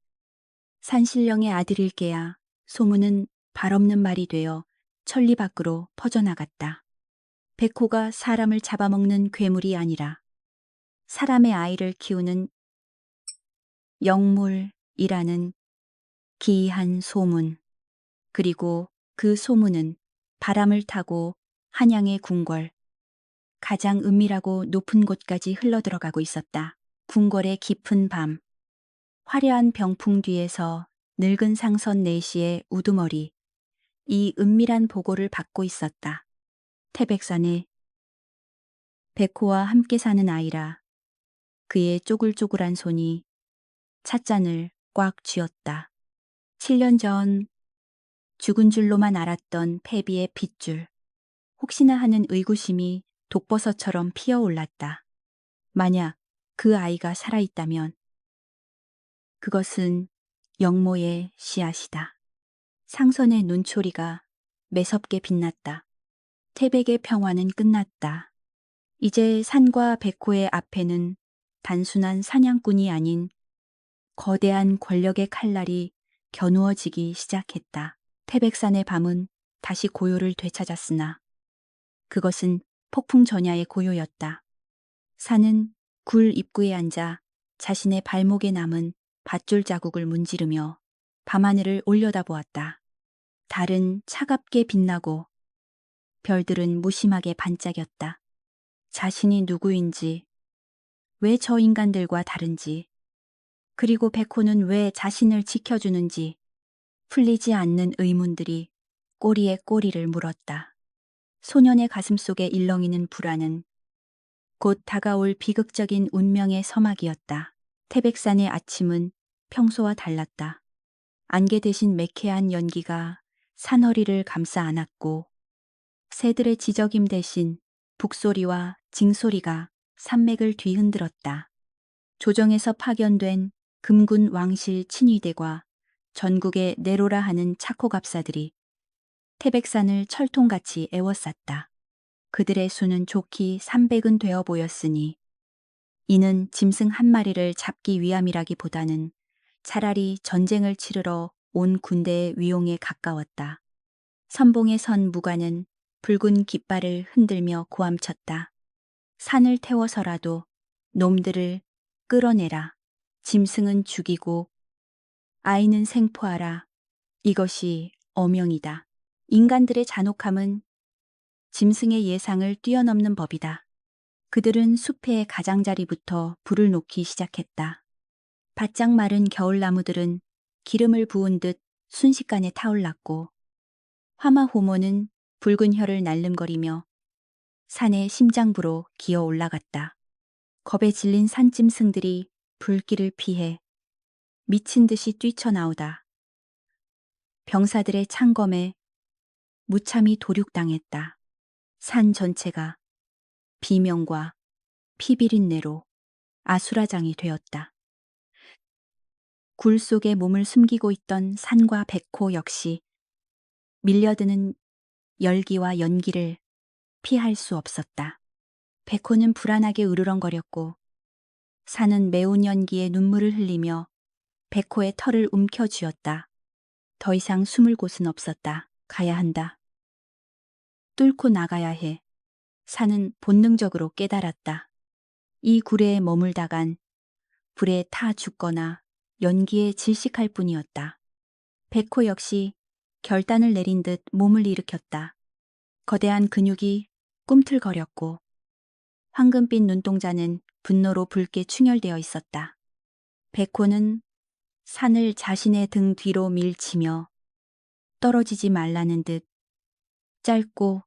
산신령의 아들일게야. 소문은 발없는 말이 되어 천리 밖으로 퍼져나갔다. 백호가 사람을 잡아먹는 괴물이 아니라 사람의 아이를 키우는 영물이라는 기이한 소문. 그리고 그 소문은 바람을 타고 한양의 궁궐, 가장 은밀하고 높은 곳까지 흘러들어가고 있었다. 궁궐의 깊은 밤, 화려한 병풍 뒤에서 늙은 상선 내시의 우두머리, 이 은밀한 보고를 받고 있었다. 태백산에 백호와 함께 사는 아이라 그의 쪼글쪼글한 손이 찻잔을 꽉 쥐었다. 7년 전 죽은 줄로만 알았던 패비의 핏줄, 혹시나 하는 의구심이 독버섯처럼 피어올랐다. 만약 그 아이가 살아있다면 그것은 영모의 씨앗이다. 상선의 눈초리가 매섭게 빛났다. 태백의 평화는 끝났다. 이제 산과 백호의 앞에는 단순한 사냥꾼이 아닌 거대한 권력의 칼날이 겨누어지기 시작했다. 태백산의 밤은 다시 고요를 되찾았으나 그것은 폭풍 전야의 고요였다. 산은 굴 입구에 앉아 자신의 발목에 남은 밧줄 자국을 문지르며 밤하늘을 올려다보았다. 달은 차갑게 빛나고 별들은 무심하게 반짝였다. 자신이 누구인지, 왜 저 인간들과 다른지, 그리고 백호는 왜 자신을 지켜주는지 풀리지 않는 의문들이 꼬리에 꼬리를 물었다. 소년의 가슴속에 일렁이는 불안은 곧 다가올 비극적인 운명의 서막이었다. 태백산의 아침은 평소와 달랐다. 안개 대신 매캐한 연기가 산허리를 감싸 안았고 새들의 지저김 대신 북소리와 징소리가 산맥을 뒤흔들었다. 조정에서 파견된 금군 왕실 친위대과 전국의 내로라 하는 차코갑사들이 태백산을 철통같이 에워쌌다. 그들의 수는 좋기 300은 되어 보였으니 이는 짐승 한 마리를 잡기 위함이라기보다는 차라리 전쟁을 치르러 온 군대의 위용에 가까웠다. 선봉에 선 무관은 붉은 깃발을 흔들며 고함쳤다. 산을 태워서라도 놈들을 끌어내라. 짐승은 죽이고 아이는 생포하라. 이것이 어명이다. 인간들의 잔혹함은 짐승의 예상을 뛰어넘는 법이다. 그들은 숲의 가장자리부터 불을 놓기 시작했다. 바짝 마른 겨울나무들은 기름을 부은 듯 순식간에 타올랐고 화마호모는 붉은 혀를 날름거리며 산의 심장부로 기어 올라갔다. 겁에 질린 산짐승들이 불길을 피해 미친 듯이 뛰쳐나오다. 병사들의 창검에 무참히 도륙당했다. 산 전체가 비명과 피비린내로 아수라장이 되었다. 굴 속에 몸을 숨기고 있던 산과 백호 역시 밀려드는 열기와 연기를 피할 수 없었다. 백호는 불안하게 으르렁거렸고 산은 매운 연기에 눈물을 흘리며 백호의 털을 움켜쥐었다. 더 이상 숨을 곳은 없었다. 가야 한다. 뚫고 나가야 해. 산은 본능적으로 깨달았다. 이 굴에 머물다간 불에 타 죽거나 연기에 질식할 뿐이었다. 백호 역시 결단을 내린 듯 몸을 일으켰다. 거대한 근육이 꿈틀거렸고 황금빛 눈동자는 분노로 붉게 충혈되어 있었다. 백호는 산을 자신의 등 뒤로 밀치며 떨어지지 말라는 듯 짧고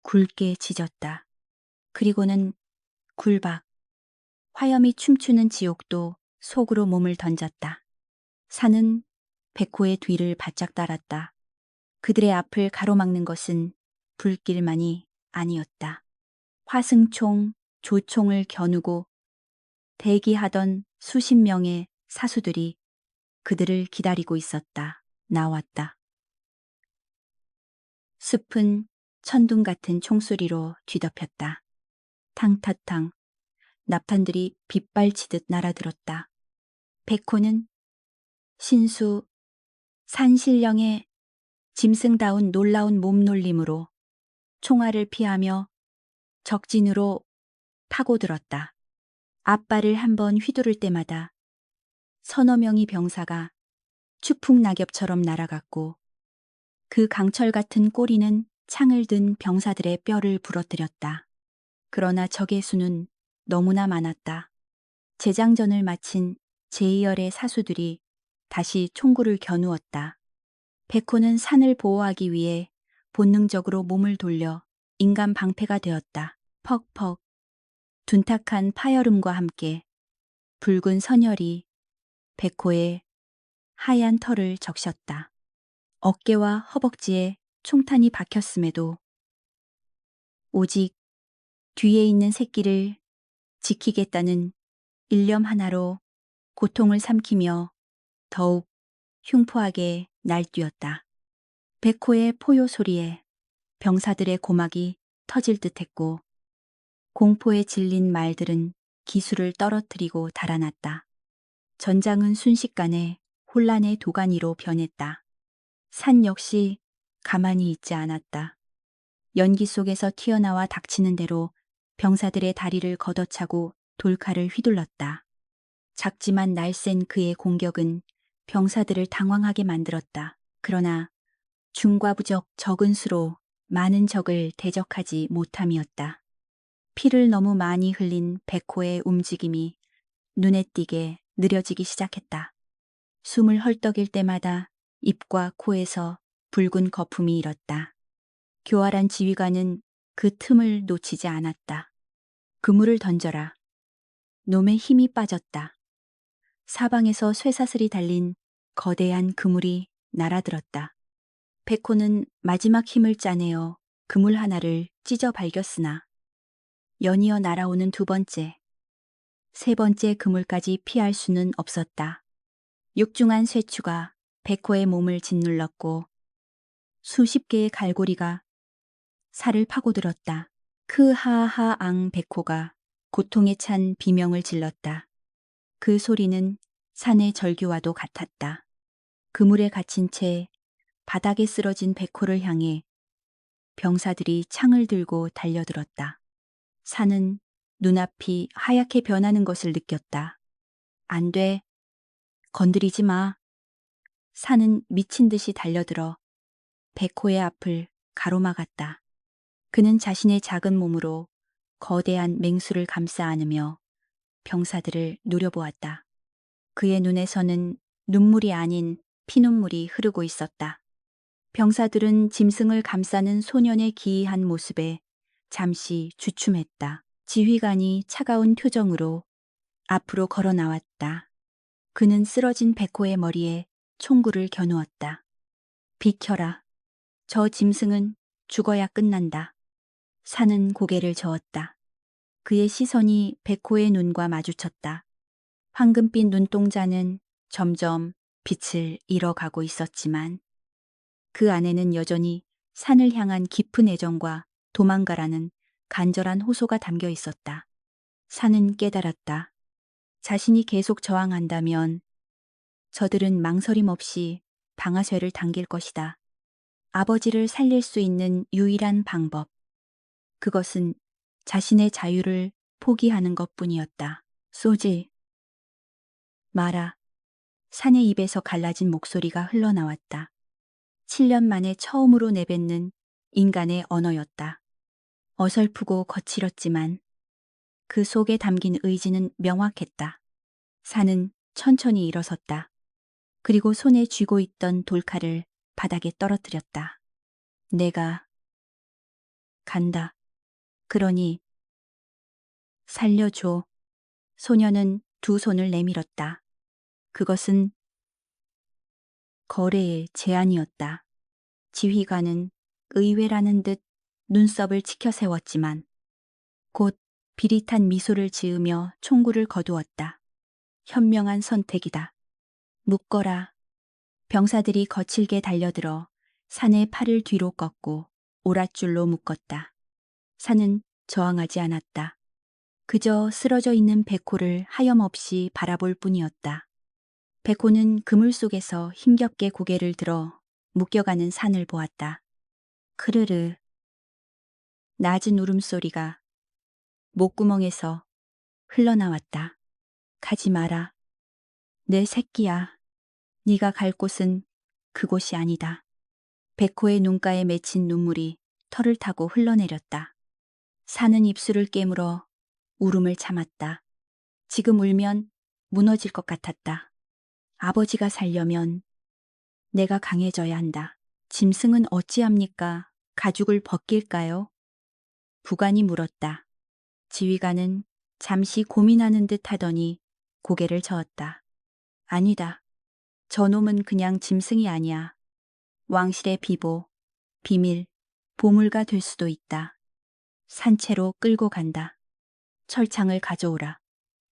굵게 짖었다. 그리고는 굴박, 화염이 춤추는 지옥도 속으로 몸을 던졌다. 산은 백호의 뒤를 바짝 따랐다. 그들의 앞을 가로막는 것은 불길만이 아니었다. 화승총, 조총을 겨누고 대기하던 수십 명의 사수들이 그들을 기다리고 있었다. 나왔다. 숲은 천둥 같은 총소리로 뒤덮였다. 탕타탕, 납탄들이 빗발치듯 날아들었다. 백호는 신수, 산신령의 짐승다운 놀라운 몸놀림으로 총알을 피하며 적진으로 파고들었다. 앞발을 한번 휘두를 때마다 서너 명의 병사가 추풍낙엽처럼 날아갔고 그 강철 같은 꼬리는 창을 든 병사들의 뼈를 부러뜨렸다. 그러나 적의 수는 너무나 많았다. 재장전을 마친 제2열의 사수들이 다시 총구를 겨누었다. 백호는 산을 보호하기 위해 본능적으로 몸을 돌려 인간 방패가 되었다. 퍽퍽, 둔탁한 파열음과 함께 붉은 선혈이 백호의 하얀 털을 적셨다. 어깨와 허벅지에 총탄이 박혔음에도 오직 뒤에 있는 새끼를 지키겠다는 일념 하나로 고통을 삼키며 더욱 흉포하게 날뛰었다. 백호의 포효 소리에 병사들의 고막이 터질 듯했고 공포에 질린 말들은 기술을 떨어뜨리고 달아났다. 전장은 순식간에 혼란의 도가니로 변했다. 산 역시 가만히 있지 않았다. 연기 속에서 튀어나와 닥치는 대로 병사들의 다리를 걷어차고 돌칼을 휘둘렀다. 작지만 날쌘 그의 공격은 병사들을 당황하게 만들었다. 그러나 중과부적 적은 수로 많은 적을 대적하지 못함이었다. 피를 너무 많이 흘린 백호의 움직임이 눈에 띄게 느려지기 시작했다. 숨을 헐떡일 때마다 입과 코에서 붉은 거품이 일었다. 교활한 지휘관은 그 틈을 놓치지 않았다. 그물을 던져라. 놈의 힘이 빠졌다. 사방에서 쇠사슬이 달린 거대한 그물이 날아들었다. 백호는 마지막 힘을 짜내어 그물 하나를 찢어 발겼으나 연이어 날아오는 두 번째, 세 번째 그물까지 피할 수는 없었다. 육중한 쇠추가 백호의 몸을 짓눌렀고 수십 개의 갈고리가 살을 파고들었다. 크하하앙 백호가 고통에 찬 비명을 질렀다. 그 소리는 산의 절규와도 같았다. 그물에 갇힌 채 바닥에 쓰러진 백호를 향해 병사들이 창을 들고 달려들었다. 산은 눈앞이 하얗게 변하는 것을 느꼈다. 안 돼. 건드리지 마. 산은 미친 듯이 달려들어 백호의 앞을 가로막았다. 그는 자신의 작은 몸으로 거대한 맹수를 감싸 안으며 병사들을 노려보았다. 그의 눈에서는 눈물이 아닌 피눈물이 흐르고 있었다. 병사들은 짐승을 감싸는 소년의 기이한 모습에 잠시 주춤했다. 지휘관이 차가운 표정으로 앞으로 걸어 나왔다. 그는 쓰러진 백호의 머리에 총구를 겨누었다. 비켜라. 저 짐승은 죽어야 끝난다. 산은 고개를 저었다. 그의 시선이 백호의 눈과 마주쳤다. 황금빛 눈동자는 점점 빛을 잃어가고 있었지만 그 안에는 여전히 산을 향한 깊은 애정과 도망가라는 간절한 호소가 담겨 있었다. 산은 깨달았다. 자신이 계속 저항한다면 저들은 망설임 없이 방아쇠를 당길 것이다. 아버지를 살릴 수 있는 유일한 방법. 그것은 자신의 자유를 포기하는 것뿐이었다. 쏘지 마라. 산의 입에서 갈라진 목소리가 흘러나왔다. 7년 만에 처음으로 내뱉는 인간의 언어였다. 어설프고 거칠었지만 그 속에 담긴 의지는 명확했다. 산은 천천히 일어섰다. 그리고 손에 쥐고 있던 돌칼을 바닥에 떨어뜨렸다. 내가 간다. 그러니 살려줘. 소녀는 두 손을 내밀었다. 그것은 거래의 제안이었다. 지휘관은 의외라는 듯 눈썹을 치켜 세웠지만 곧 비릿한 미소를 지으며 총구를 거두었다. 현명한 선택이다. 묶어라. 병사들이 거칠게 달려들어 산의 팔을 뒤로 꺾고 오랏줄로 묶었다. 산은 저항하지 않았다. 그저 쓰러져 있는 백호를 하염없이 바라볼 뿐이었다. 백호는 그물 속에서 힘겹게 고개를 들어 묶여가는 산을 보았다. 크르르. 낮은 울음소리가 목구멍에서 흘러나왔다. 가지 마라. 내 새끼야. 네가 갈 곳은 그곳이 아니다. 백호의 눈가에 맺힌 눈물이 털을 타고 흘러내렸다. 산은 입술을 깨물어 울음을 참았다. 지금 울면 무너질 것 같았다. 아버지가 살려면 내가 강해져야 한다. 짐승은 어찌합니까? 가죽을 벗길까요? 부관이 물었다. 지휘관은 잠시 고민하는 듯 하더니 고개를 저었다. 아니다. 저놈은 그냥 짐승이 아니야. 왕실의 비보, 비밀, 보물가 될 수도 있다. 산채로 끌고 간다. 철창을 가져오라.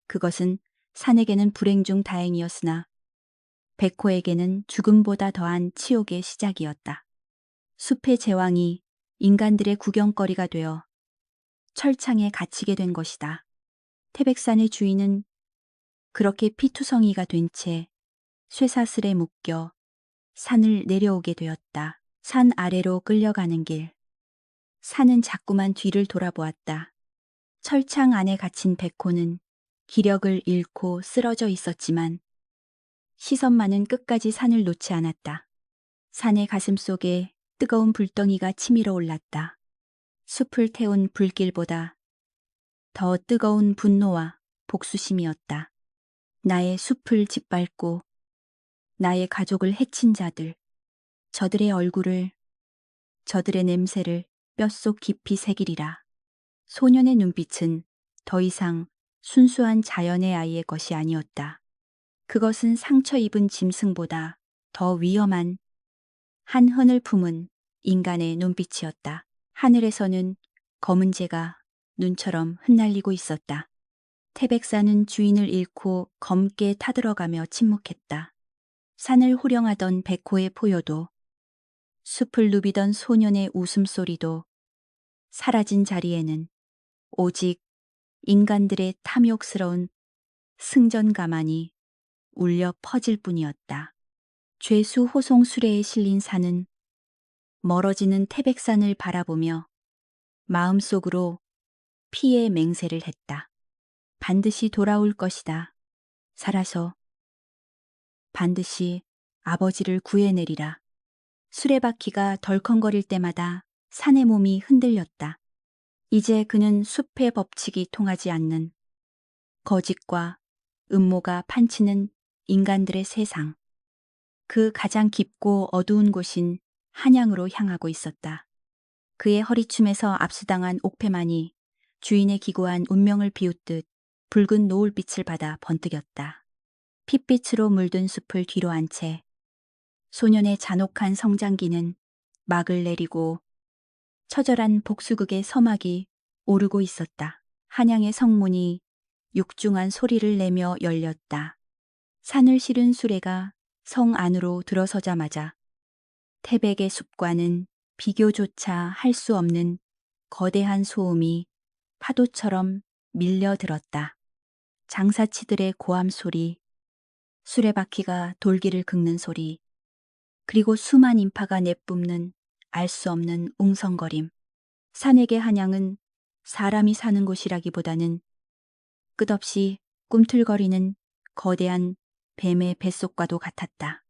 그것은 산에게는 불행 중 다행이었으나 백호에게는 죽음보다 더한 치욕의 시작이었다. 숲의 제왕이 인간들의 구경거리가 되어 철창에 갇히게 된 것이다. 태백산의 주인은 그렇게 피투성이가 된 채 쇠사슬에 묶여 산을 내려오게 되었다. 산 아래로 끌려가는 길. 산은 자꾸만 뒤를 돌아보았다. 철창 안에 갇힌 백호는 기력을 잃고 쓰러져 있었지만 시선만은 끝까지 산을 놓지 않았다. 산의 가슴 속에 뜨거운 불덩이가 치밀어 올랐다. 숲을 태운 불길보다 더 뜨거운 분노와 복수심이었다. 나의 숲을 짓밟고 나의 가족을 해친 자들, 저들의 얼굴을, 저들의 냄새를 뼛속 깊이 새기리라. 소년의 눈빛은 더 이상 순수한 자연의 아이의 것이 아니었다. 그것은 상처 입은 짐승보다 더 위험한 한흔을 품은 인간의 눈빛이었다. 하늘에서는 검은 재가 눈처럼 흩날리고 있었다. 태백산은 주인을 잃고 검게 타들어가며 침묵했다. 산을 호령하던 백호의 포효도, 숲을 누비던 소년의 웃음소리도 사라진 자리에는 오직 인간들의 탐욕스러운 승전가만이 울려 퍼질 뿐이었다. 죄수 호송 수레에 실린 산은 멀어지는 태백산을 바라보며 마음속으로 피의 맹세를 했다. 반드시 돌아올 것이다. 살아서 반드시 아버지를 구해내리라. 수레바퀴가 덜컹거릴 때마다 산의 몸이 흔들렸다. 이제 그는 숲의 법칙이 통하지 않는 거짓과 음모가 판치는 인간들의 세상. 그 가장 깊고 어두운 곳인 한양으로 향하고 있었다. 그의 허리춤에서 압수당한 옥패만이 주인의 기구한 운명을 비웃듯 붉은 노을빛을 받아 번뜩였다. 핏빛으로 물든 숲을 뒤로 한 채 소년의 잔혹한 성장기는 막을 내리고 처절한 복수극의 서막이 오르고 있었다. 한양의 성문이 육중한 소리를 내며 열렸다. 산을 실은 수레가 성 안으로 들어서자마자 태백의 숲과는 비교조차 할 수 없는 거대한 소음이 파도처럼 밀려들었다. 장사치들의 고함 소리, 수레바퀴가 돌기를 긁는 소리, 그리고 수만 인파가 내뿜는 알 수 없는 웅성거림. 산에게 한양은 사람이 사는 곳이라기보다는 끝없이 꿈틀거리는 거대한 뱀의 뱃속과도 같았다.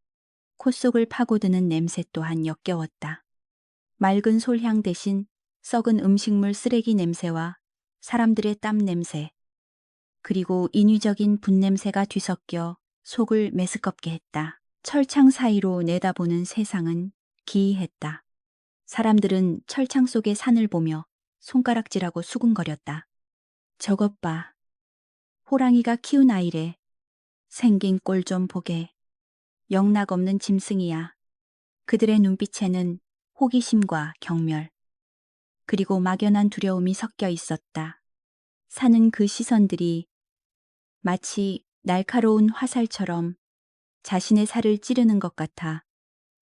콧속을 파고드는 냄새 또한 역겨웠다. 맑은 솔향 대신 썩은 음식물 쓰레기 냄새와 사람들의 땀 냄새, 그리고 인위적인 분냄새가 뒤섞여 속을 메스껍게 했다. 철창 사이로 내다보는 세상은 기이했다. 사람들은 철창 속의 산을 보며 손가락질하고 수군거렸다. 저것 봐. 호랑이가 키운 아이래. 생긴 꼴 좀 보게. 영락없는 짐승이야. 그들의 눈빛에는 호기심과 경멸, 그리고 막연한 두려움이 섞여 있었다. 사는 그 시선들이 마치 날카로운 화살처럼 자신의 살을 찌르는 것 같아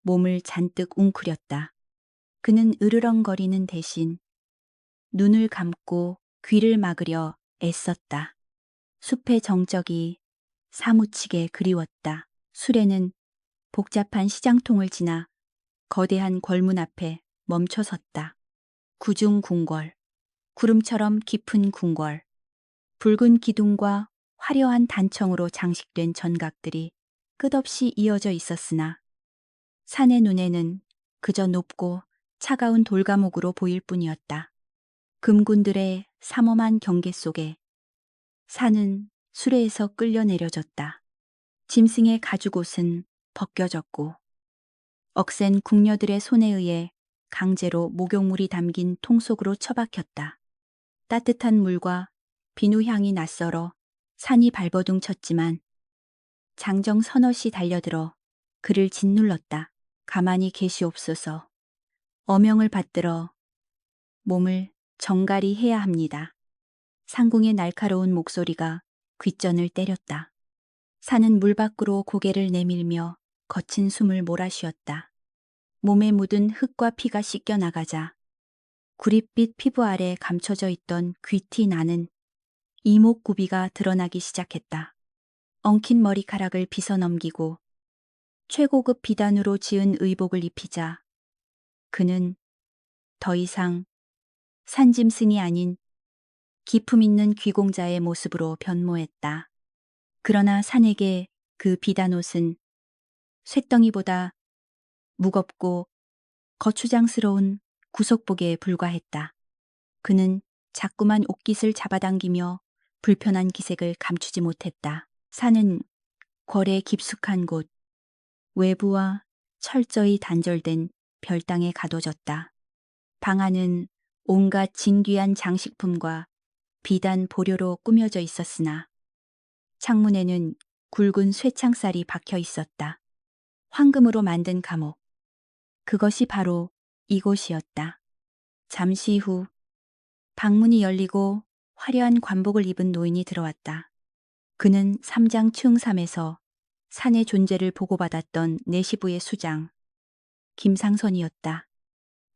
몸을 잔뜩 웅크렸다. 그는 으르렁거리는 대신 눈을 감고 귀를 막으려 애썼다. 숲의 정적이 사무치게 그리웠다. 수레는 복잡한 시장통을 지나 거대한 궐문 앞에 멈춰 섰다. 구중 궁궐, 구름처럼 깊은 궁궐, 붉은 기둥과 화려한 단청으로 장식된 전각들이 끝없이 이어져 있었으나 산의 눈에는 그저 높고 차가운 돌과목으로 보일 뿐이었다. 금군들의 삼엄한 경계 속에 산은 수레에서 끌려 내려졌다. 짐승의 가죽옷은 벗겨졌고 억센 궁녀들의 손에 의해 강제로 목욕물이 담긴 통 속으로 처박혔다. 따뜻한 물과 비누향이 낯설어 산이 발버둥 쳤지만 장정 서너시 달려들어 그를 짓눌렀다. 가만히 계시옵소서. 어명을 받들어 몸을 정갈히 해야 합니다. 상궁의 날카로운 목소리가 귓전을 때렸다. 산은 물 밖으로 고개를 내밀며 거친 숨을 몰아쉬었다. 몸에 묻은 흙과 피가 씻겨 나가자 구릿빛 피부 아래 감춰져 있던 귀티 나는 이목구비가 드러나기 시작했다. 엉킨 머리카락을 빗어넘기고 최고급 비단으로 지은 의복을 입히자 그는 더 이상 산짐승이 아닌 기품 있는 귀공자의 모습으로 변모했다. 그러나 산에게 그 비단옷은 쇳덩이보다 무겁고 거추장스러운 구속복에 불과했다. 그는 자꾸만 옷깃을 잡아당기며 불편한 기색을 감추지 못했다. 산은 궐의 깊숙한 곳, 외부와 철저히 단절된 별당에 가둬졌다. 방 안은 온갖 진귀한 장식품과 비단 보료로 꾸며져 있었으나 창문에는 굵은 쇠창살이 박혀 있었다. 황금으로 만든 감옥. 그것이 바로 이곳이었다. 잠시 후 방문이 열리고 화려한 관복을 입은 노인이 들어왔다. 그는 삼장충삼에서 산의 존재를 보고받았던 내시부의 수장 김상선이었다.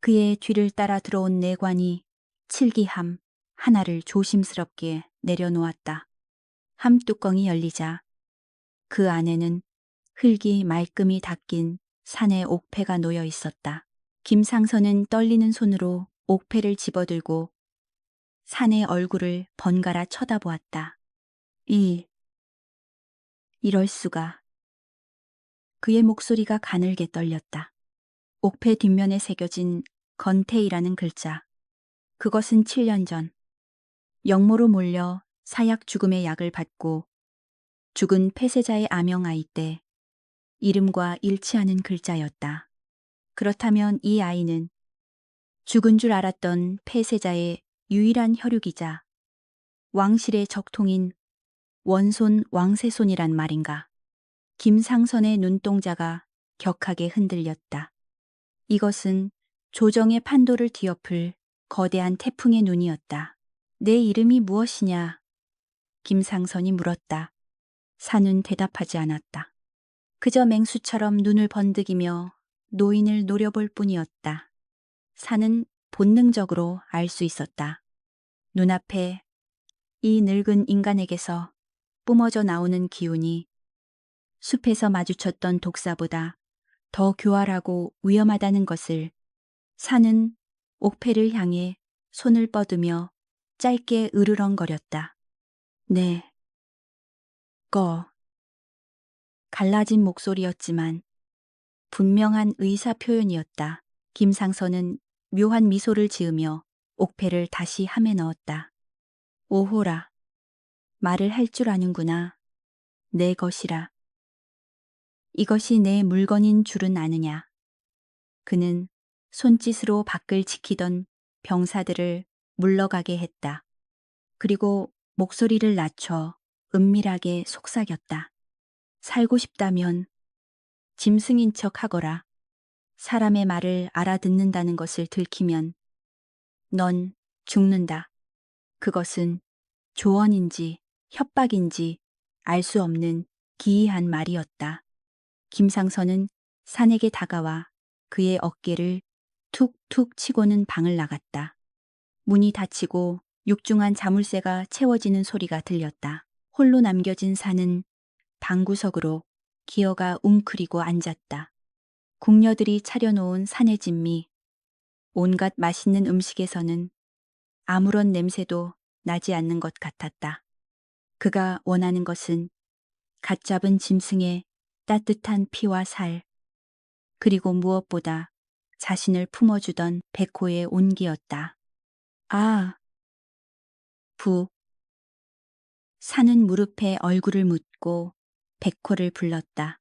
그의 뒤를 따라 들어온 내관이 칠기함 하나를 조심스럽게 내려놓았다. 함 뚜껑이 열리자 그 안에는 흙이 말끔히 닦인 산의 옥패가 놓여 있었다. 김상선은 떨리는 손으로 옥패를 집어들고 산의 얼굴을 번갈아 쳐다보았다. 이럴 수가. 그의 목소리가 가늘게 떨렸다. 옥패 뒷면에 새겨진 건태이라는 글자. 그것은 7년 전 역모로 몰려 사약 죽음의 약을 받고 죽은 폐쇄자의 아명아이 때 이름과 일치하는 글자였다. 그렇다면 이 아이는 죽은 줄 알았던 폐세자의 유일한 혈육이자 왕실의 적통인 원손 왕세손이란 말인가. 김상선의 눈동자가 격하게 흔들렸다. 이것은 조정의 판도를 뒤엎을 거대한 태풍의 눈이었다. 내 이름이 무엇이냐? 김상선이 물었다. 산은 대답하지 않았다. 그저 맹수처럼 눈을 번득이며 노인을 노려볼 뿐이었다. 산은 본능적으로 알 수 있었다. 눈앞에 이 늙은 인간에게서 뿜어져 나오는 기운이 숲에서 마주쳤던 독사보다 더 교활하고 위험하다는 것을. 산은 옥패를 향해 손을 뻗으며 짧게 으르렁거렸다. 네. 갈라진 목소리였지만 분명한 의사 표현이었다. 김상선은 묘한 미소를 지으며 옥패를 다시 함에 넣었다. 오호라. 말을 할 줄 아는구나. 내 것이라. 이것이 내 물건인 줄은 아느냐. 그는 손짓으로 밖을 지키던 병사들을 물러가게 했다. 그리고 목소리를 낮춰 은밀하게 속삭였다. 살고 싶다면 짐승인 척 하거라. 사람의 말을 알아듣는다는 것을 들키면 넌 죽는다. 그것은 조언인지 협박인지 알 수 없는 기이한 말이었다. 김상선은 산에게 다가와 그의 어깨를 툭툭 치고는 방을 나갔다. 문이 닫히고 육중한 자물쇠가 채워지는 소리가 들렸다. 홀로 남겨진 산은 방구석으로 기어가 웅크리고 앉았다. 궁녀들이 차려놓은 산의 진미, 온갖 맛있는 음식에서는 아무런 냄새도 나지 않는 것 같았다. 그가 원하는 것은 갓 잡은 짐승의 따뜻한 피와 살, 그리고 무엇보다 자신을 품어주던 백호의 온기였다. 아, 산은 무릎에 얼굴을 묻고 백호를 불렀다.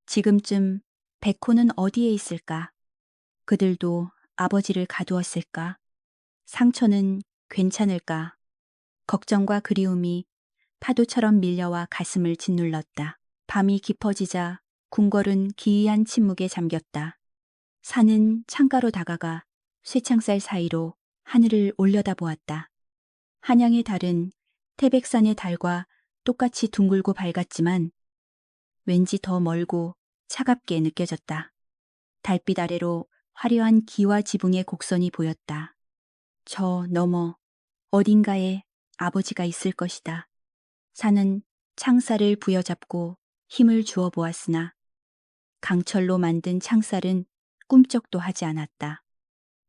지금쯤 백호는 어디에 있을까? 그들도 아버지를 가두었을까? 상처는 괜찮을까? 걱정과 그리움이 파도처럼 밀려와 가슴을 짓눌렀다. 밤이 깊어지자 궁궐은 기이한 침묵에 잠겼다. 산은 창가로 다가가 쇠창살 사이로 하늘을 올려다보았다. 한양의 달은 태백산의 달과 똑같이 둥글고 밝았지만 왠지 더 멀고 차갑게 느껴졌다. 달빛 아래로 화려한 기와 지붕의 곡선이 보였다. 저 너머 어딘가에 아버지가 있을 것이다. 산은 창살을 부여잡고 힘을 주어 보았으나 강철로 만든 창살은 꿈쩍도 하지 않았다.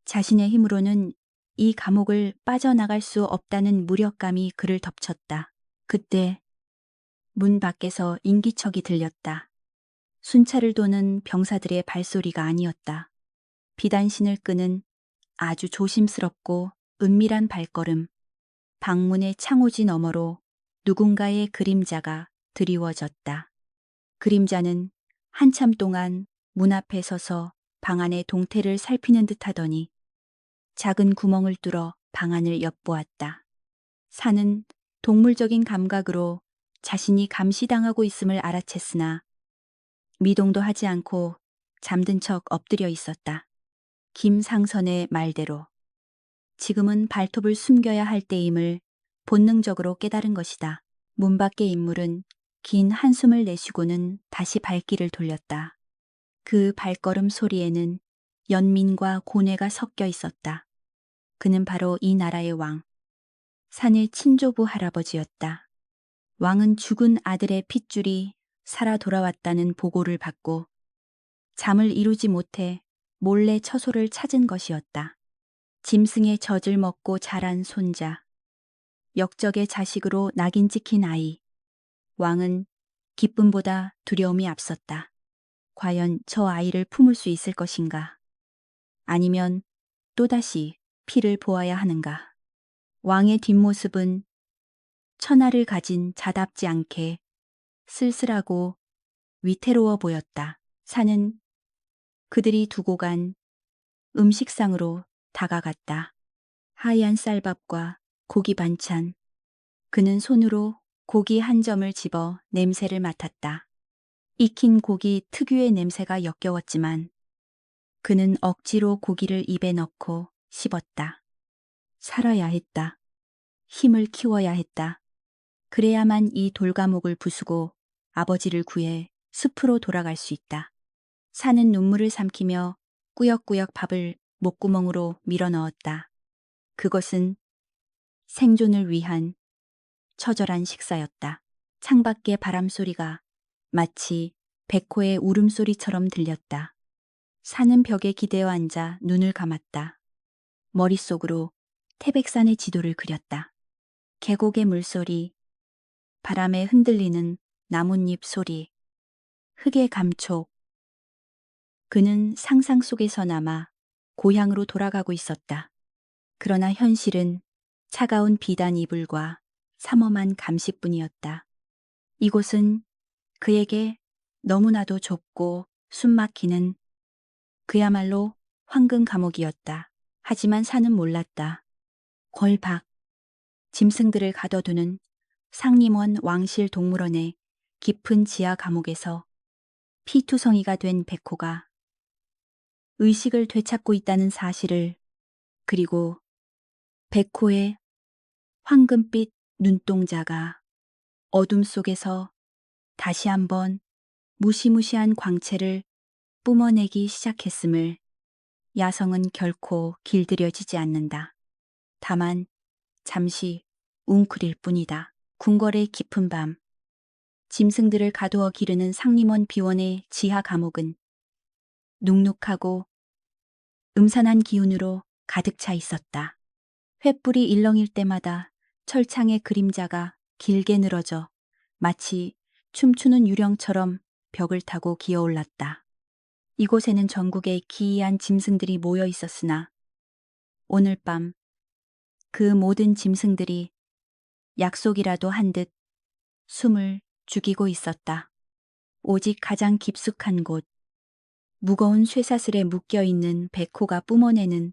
자신의 힘으로는 이 감옥을 빠져나갈 수 없다는 무력감이 그를 덮쳤다. 그때 문 밖에서 인기척이 들렸다. 순찰을 도는 병사들의 발소리가 아니었다. 비단신을 끄는 아주 조심스럽고 은밀한 발걸음. 방문의 창호지 너머로 누군가의 그림자가 드리워졌다. 그림자는 한참 동안 문 앞에 서서 방 안의 동태를 살피는 듯 하더니 작은 구멍을 뚫어 방 안을 엿보았다. 산은 동물적인 감각으로 자신이 감시당하고 있음을 알아챘으나 미동도 하지 않고 잠든 척 엎드려 있었다. 김상선의 말대로 지금은 발톱을 숨겨야 할 때임을 본능적으로 깨달은 것이다. 문 밖의 인물은 긴 한숨을 내쉬고는 다시 발길을 돌렸다. 그 발걸음 소리에는 연민과 고뇌가 섞여 있었다. 그는 바로 이 나라의 왕, 산의 친조부 할아버지였다. 왕은 죽은 아들의 핏줄이 살아 돌아왔다는 보고를 받고 잠을 이루지 못해 몰래 처소를 찾은 것이었다. 짐승의 젖을 먹고 자란 손자, 역적의 자식으로 낙인 찍힌 아이. 왕은 기쁨보다 두려움이 앞섰다. 과연 저 아이를 품을 수 있을 것인가? 아니면 또다시 피를 보아야 하는가? 왕의 뒷모습은 천하를 가진 자답지 않게 쓸쓸하고 위태로워 보였다. 산은 그들이 두고 간 음식상으로 다가갔다. 하얀 쌀밥과 고기 반찬. 그는 손으로 고기 한 점을 집어 냄새를 맡았다. 익힌 고기 특유의 냄새가 역겨웠지만 그는 억지로 고기를 입에 넣고 씹었다. 살아야 했다. 힘을 키워야 했다. 그래야만 이 돌감옥을 부수고 아버지를 구해 숲으로 돌아갈 수 있다. 산은 눈물을 삼키며 꾸역꾸역 밥을 목구멍으로 밀어 넣었다. 그것은 생존을 위한 처절한 식사였다. 창밖의 바람소리가 마치 백호의 울음소리처럼 들렸다. 산은 벽에 기대어 앉아 눈을 감았다. 머릿속으로 태백산의 지도를 그렸다. 계곡의 물소리, 바람에 흔들리는 나뭇잎 소리, 흙의 감촉. 그는 상상 속에서나마 고향으로 돌아가고 있었다. 그러나 현실은 차가운 비단 이불과 삼엄한 감시뿐이었다. 이곳은 그에게 너무나도 좁고 숨막히는 그야말로 황금 감옥이었다. 하지만 산은 몰랐다. 걸박, 짐승들을 가둬두는 상림원 왕실 동물원의 깊은 지하 감옥에서 피투성이가 된 백호가 의식을 되찾고 있다는 사실을, 그리고 백호의 황금빛 눈동자가 어둠 속에서 다시 한번 무시무시한 광채를 뿜어내기 시작했음을 야성은 결코 길들여지지 않는다. 다만 잠시 웅크릴 뿐이다. 궁궐의 깊은 밤, 짐승들을 가두어 기르는 상림원 비원의 지하 감옥은 눅눅하고 음산한 기운으로 가득 차 있었다. 횃불이 일렁일 때마다 철창의 그림자가 길게 늘어져 마치 춤추는 유령처럼 벽을 타고 기어올랐다. 이곳에는 전국의 기이한 짐승들이 모여 있었으나 오늘 밤 그 모든 짐승들이 약속이라도 한 듯 숨을 죽이고 있었다. 오직 가장 깊숙한 곳, 무거운 쇠사슬에 묶여있는 백호가 뿜어내는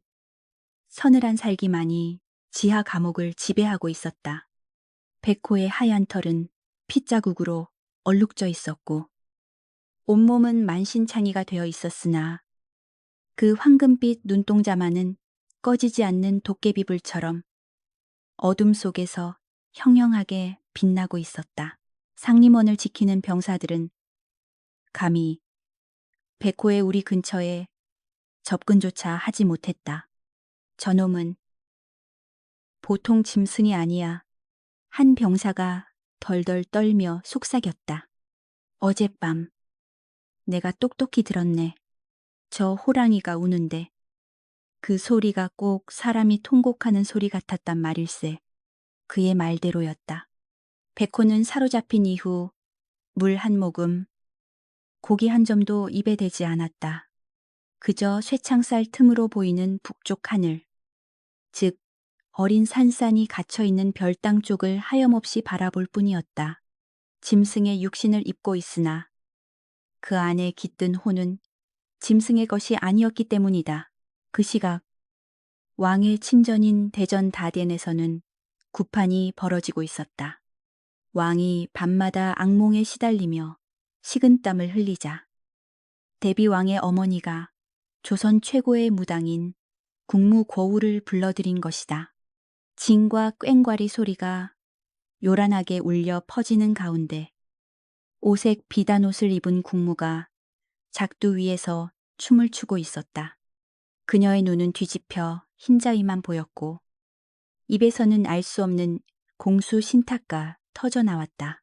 서늘한 살기만이 지하 감옥을 지배하고 있었다. 백호의 하얀 털은 핏자국으로 얼룩져 있었고 온몸은 만신창이가 되어 있었으나 그 황금빛 눈동자만은 꺼지지 않는 도깨비불처럼 어둠 속에서 형형하게 빛나고 있었다. 상림원을 지키는 병사들은 감히 백호의 우리 근처에 접근조차 하지 못했다. 저놈은 보통 짐승이 아니야. 한 병사가 덜덜 떨며 속삭였다. 어젯밤 내가 똑똑히 들었네. 저 호랑이가 우는데 그 소리가 꼭 사람이 통곡하는 소리 같았단 말일세. 그의 말대로였다. 백호는 사로잡힌 이후 물 한 모금, 고기 한 점도 입에 대지 않았다. 그저 쇠창살 틈으로 보이는 북쪽 하늘, 즉 어린 산산이 갇혀있는 별땅 쪽을 하염없이 바라볼 뿐이었다. 짐승의 육신을 입고 있으나 그 안에 깃든 혼은 짐승의 것이 아니었기 때문이다. 그 시각 왕의 친전인 대전 다덴에서는 구판이 벌어지고 있었다. 왕이 밤마다 악몽에 시달리며 식은땀을 흘리자 대비왕의 어머니가 조선 최고의 무당인 국무고우를 불러들인 것이다. 징과 꽹과리 소리가 요란하게 울려 퍼지는 가운데 오색 비단옷을 입은 국무가 작두 위에서 춤을 추고 있었다. 그녀의 눈은 뒤집혀 흰자위만 보였고 입에서는 알 수 없는 공수 신탁가 터져 나왔다.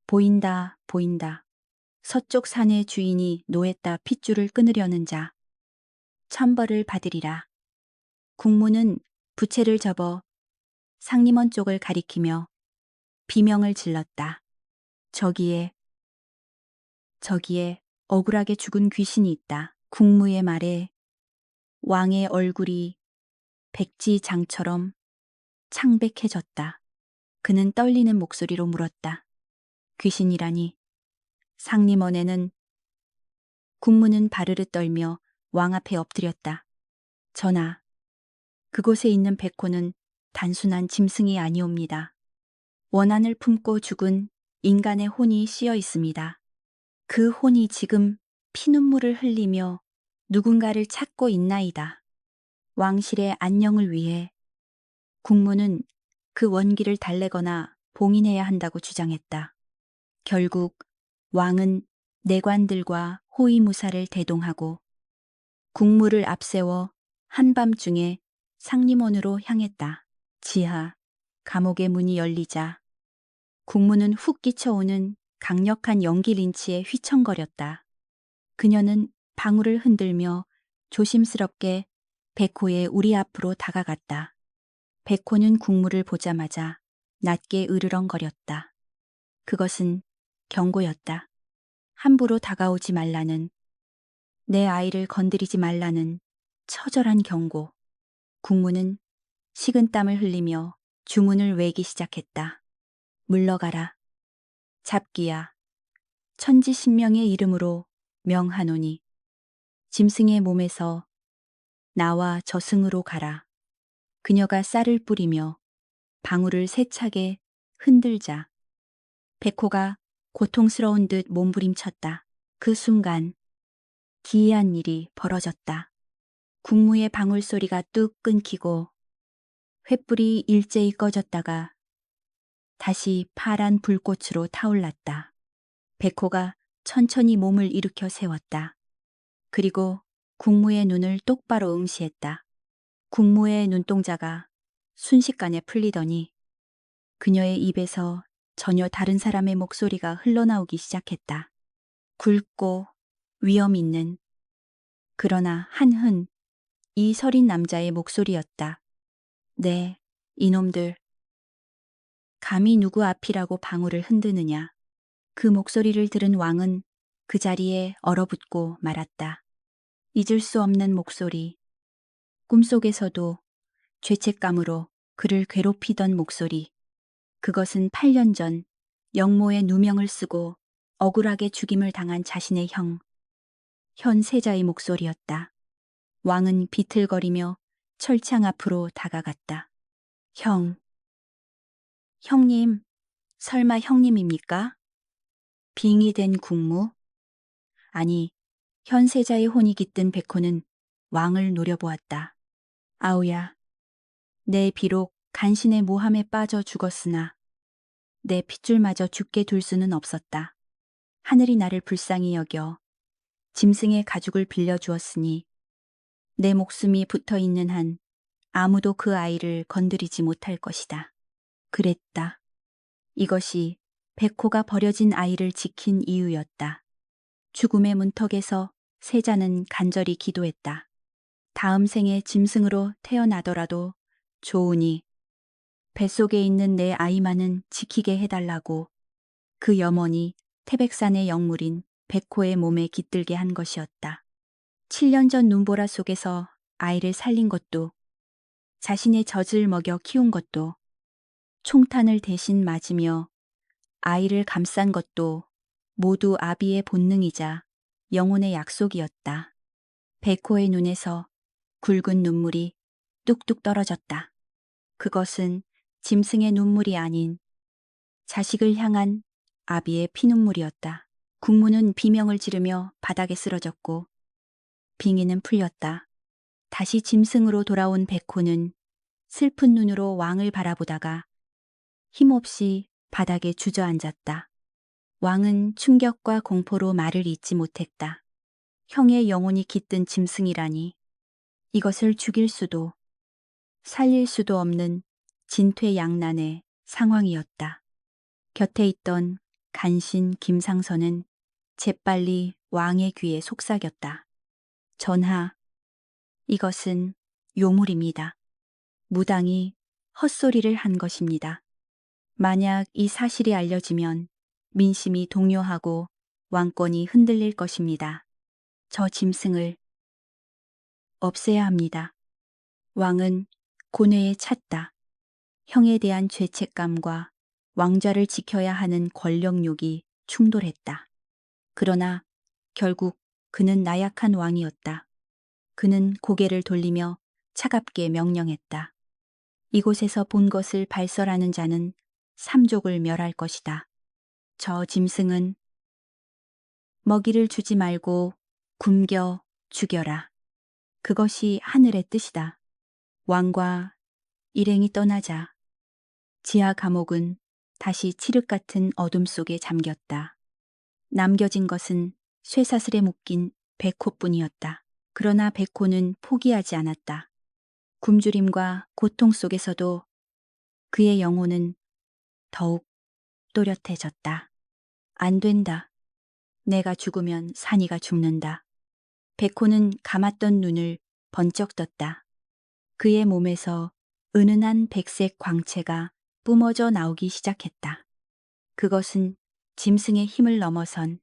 보인다, 보인다. 서쪽 산의 주인이 노했다 핏줄을 끊으려는 자. 천벌을 받으리라. 국무는 부채를 접어 상림원 쪽을 가리키며 비명을 질렀다. 저기에 억울하게 죽은 귀신이 있다. 국무의 말에 왕의 얼굴이 백지장처럼 창백해졌다. 그는 떨리는 목소리로 물었다. 귀신이라니. 상림원에는 국무는 바르르 떨며 왕 앞에 엎드렸다. 전하, 그곳에 있는 백호는 단순한 짐승이 아니옵니다. 원한을 품고 죽은 인간의 혼이 씌어 있습니다. 그 혼이 지금 피눈물을 흘리며 누군가를 찾고 있나이다. 왕실의 안녕을 위해 국무는 그 원기를 달래거나 봉인해야 한다고 주장했다. 결국 왕은 내관들과 호위무사를 대동하고 국무를 앞세워 한밤중에 상림원으로 향했다. 지하, 감옥의 문이 열리자 국무는 훅 끼쳐오는 강력한 연기 린치에 휘청거렸다. 그녀는 방울을 흔들며 조심스럽게 백호의 우리 앞으로 다가갔다. 백호는 국무를 보자마자 낮게 으르렁거렸다. 그것은 경고였다. 함부로 다가오지 말라는, 내 아이를 건드리지 말라는 처절한 경고. 국무는 식은땀을 흘리며 주문을 외기 시작했다. 물러가라. 잡기야. 천지신명의 이름으로 명하노니 짐승의 몸에서 나와 저승으로 가라. 그녀가 쌀을 뿌리며 방울을 세차게 흔들자 백호가 고통스러운 듯 몸부림쳤다. 그 순간 기이한 일이 벌어졌다. 국무의 방울 소리가 뚝 끊기고 횃불이 일제히 꺼졌다가 다시 파란 불꽃으로 타올랐다. 백호가 천천히 몸을 일으켜 세웠다. 그리고 국무의 눈을 똑바로 응시했다. 국무의 눈동자가 순식간에 풀리더니 그녀의 입에서 전혀 다른 사람의 목소리가 흘러나오기 시작했다. 굵고 위험 있는, 그러나 한흔 이 서린 남자의 목소리였다. 네, 이놈들. 감히 누구 앞이라고 방울을 흔드느냐. 그 목소리를 들은 왕은 그 자리에 얼어붙고 말았다. 잊을 수 없는 목소리. 꿈속에서도 죄책감으로 그를 괴롭히던 목소리. 그것은 8년 전 영모의 누명을 쓰고 억울하게 죽임을 당한 자신의 형, 현 세자의 목소리였다. 왕은 비틀거리며 철창 앞으로 다가갔다. 형님, 설마 형님입니까? 빙이 된 국무? 아니, 현 세자의 혼이 깃든 백호는 왕을 노려보았다. 아우야, 내 비록 간신의 모함에 빠져 죽었으나 내 핏줄마저 죽게 둘 수는 없었다. 하늘이 나를 불쌍히 여겨 짐승의 가죽을 빌려주었으니 내 목숨이 붙어 있는 한 아무도 그 아이를 건드리지 못할 것이다. 그랬다. 이것이 백호가 버려진 아이를 지킨 이유였다. 죽음의 문턱에서 세자는 간절히 기도했다. 다음 생에 짐승으로 태어나더라도 좋으니 뱃속에 있는 내 아이만은 지키게 해달라고 그 염원이 태백산의 영물인 백호의 몸에 깃들게 한 것이었다. 7년 전 눈보라 속에서 아이를 살린 것도, 자신의 젖을 먹여 키운 것도, 총탄을 대신 맞으며 아이를 감싼 것도 모두 아비의 본능이자 영혼의 약속이었다. 백호의 눈에서 굵은 눈물이 뚝뚝 떨어졌다. 그것은 짐승의 눈물이 아닌 자식을 향한 아비의 피눈물이었다. 국무는 비명을 지르며 바닥에 쓰러졌고 빙의는 풀렸다. 다시 짐승으로 돌아온 백호는 슬픈 눈으로 왕을 바라보다가 힘없이 바닥에 주저앉았다. 왕은 충격과 공포로 말을 잇지 못했다. 형의 영혼이 깃든 짐승이라니, 이것을 죽일 수도 살릴 수도 없는 진퇴양난의 상황이었다. 곁에 있던 간신 김상선은 재빨리 왕의 귀에 속삭였다. 전하, 이것은 요물입니다. 무당이 헛소리를 한 것입니다. 만약 이 사실이 알려지면 민심이 동요하고 왕권이 흔들릴 것입니다. 저 짐승을 없애야 합니다. 왕은 고뇌에 찼다. 형에 대한 죄책감과 왕좌를 지켜야 하는 권력욕이 충돌했다. 그러나 결국 그는 나약한 왕이었다. 그는 고개를 돌리며 차갑게 명령했다. 이곳에서 본 것을 발설하는 자는 삼족을 멸할 것이다. 저 짐승은 먹이를 주지 말고 굶겨 죽여라. 그것이 하늘의 뜻이다. 왕과 일행이 떠나자 지하 감옥은 다시 칠흑 같은 어둠 속에 잠겼다. 남겨진 것은 쇠사슬에 묶인 백호뿐이었다. 그러나 백호는 포기하지 않았다. 굶주림과 고통 속에서도 그의 영혼은 더욱 또렷해졌다. 안 된다. 내가 죽으면 산이가 죽는다. 백호는 감았던 눈을 번쩍 떴다. 그의 몸에서 은은한 백색 광채가 뿜어져 나오기 시작했다. 그것은 짐승의 힘을 넘어선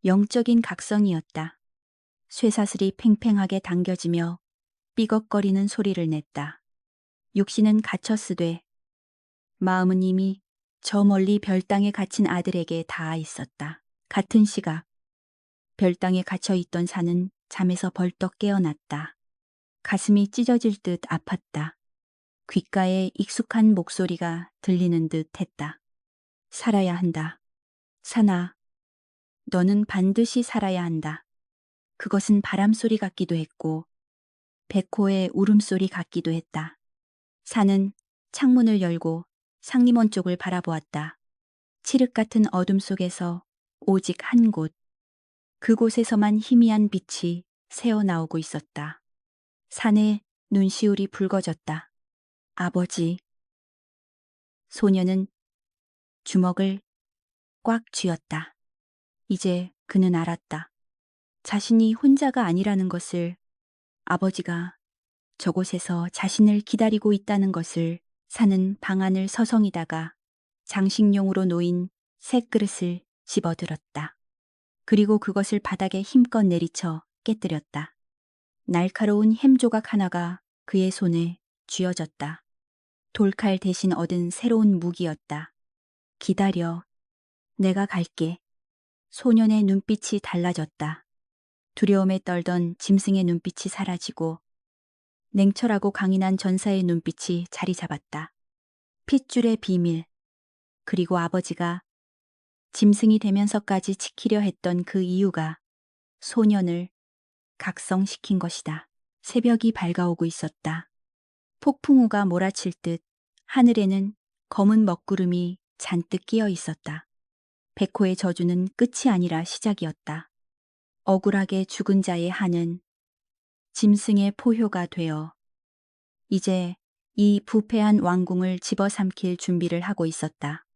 영적인 각성이었다. 쇠사슬이 팽팽하게 당겨지며 삐걱거리는 소리를 냈다. 육신은 갇혔으되 마음은 이미 저 멀리 별땅에 갇힌 아들에게 닿아 있었다. 같은 시각 별땅에 갇혀 있던 산은 잠에서 벌떡 깨어났다. 가슴이 찢어질 듯 아팠다. 귓가에 익숙한 목소리가 들리는 듯 했다. 살아야 한다. 산아, 너는 반드시 살아야 한다. 그것은 바람소리 같기도 했고 백호의 울음소리 같기도 했다. 산은 창문을 열고 상림원 쪽을 바라보았다. 칠흑 같은 어둠 속에서 오직 한 곳, 그곳에서만 희미한 빛이 새어나오고 있었다. 산의 눈시울이 붉어졌다. 아버지. 소녀는 주먹을 꽉 쥐었다. 이제 그는 알았다. 자신이 혼자가 아니라는 것을, 아버지가 저곳에서 자신을 기다리고 있다는 것을. 산은 방 안을 서성이다가 장식용으로 놓인 새 그릇을 집어들었다. 그리고 그것을 바닥에 힘껏 내리쳐 깨뜨렸다. 날카로운 햄 조각 하나가 그의 손에 쥐어졌다. 돌칼 대신 얻은 새로운 무기였다. 기다려. 내가 갈게. 소년의 눈빛이 달라졌다. 두려움에 떨던 짐승의 눈빛이 사라지고 냉철하고 강인한 전사의 눈빛이 자리 잡았다. 핏줄의 비밀, 그리고 아버지가 짐승이 되면서까지 지키려 했던 그 이유가 소년을 각성시킨 것이다. 새벽이 밝아오고 있었다. 폭풍우가 몰아칠 듯 하늘에는 검은 먹구름이 잔뜩 끼어 있었다. 백호의 저주는 끝이 아니라 시작이었다. 억울하게 죽은 자의 한은 짐승의 포효가 되어 이제 이 부패한 왕궁을 집어삼킬 준비를 하고 있었다.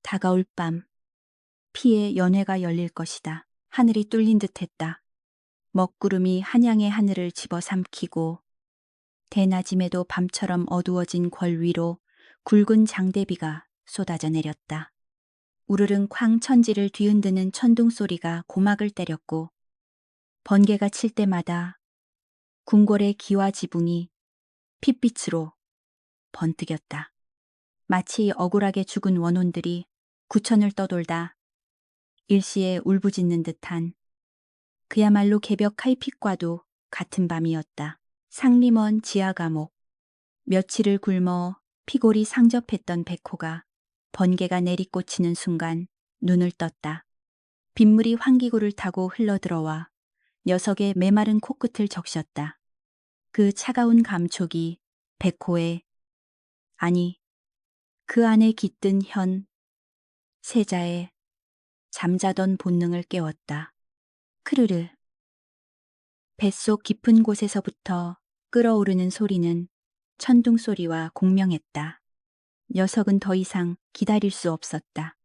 다가올 밤, 피의 연회가 열릴 것이다. 하늘이 뚫린 듯했다. 먹구름이 한양의 하늘을 집어삼키고 대낮임에도 밤처럼 어두워진 궐 위로 굵은 장대비가 쏟아져 내렸다. 우르릉 쾅 천지를 뒤흔드는 천둥 소리가 고막을 때렸고 번개가 칠 때마다 궁궐의 기와 지붕이 핏빛으로 번뜩였다. 마치 억울하게 죽은 원혼들이 구천을 떠돌다 일시에 울부짖는 듯한 그야말로 개벽 칼pit과도 같은 밤이었다. 상림원 지하 감옥. 며칠을 굶어 피골이 상접했던 백호가 번개가 내리꽂히는 순간 눈을 떴다. 빗물이 환기구를 타고 흘러들어와 녀석의 메마른 코끝을 적셨다. 그 차가운 감촉이 백호의, 아니, 그 안에 깃든 현, 세자의 잠자던 본능을 깨웠다. 크르르. 뱃속 깊은 곳에서부터 끓어오르는 소리는 천둥 소리와 공명했다. 녀석은 더 이상 기다릴 수 없었다.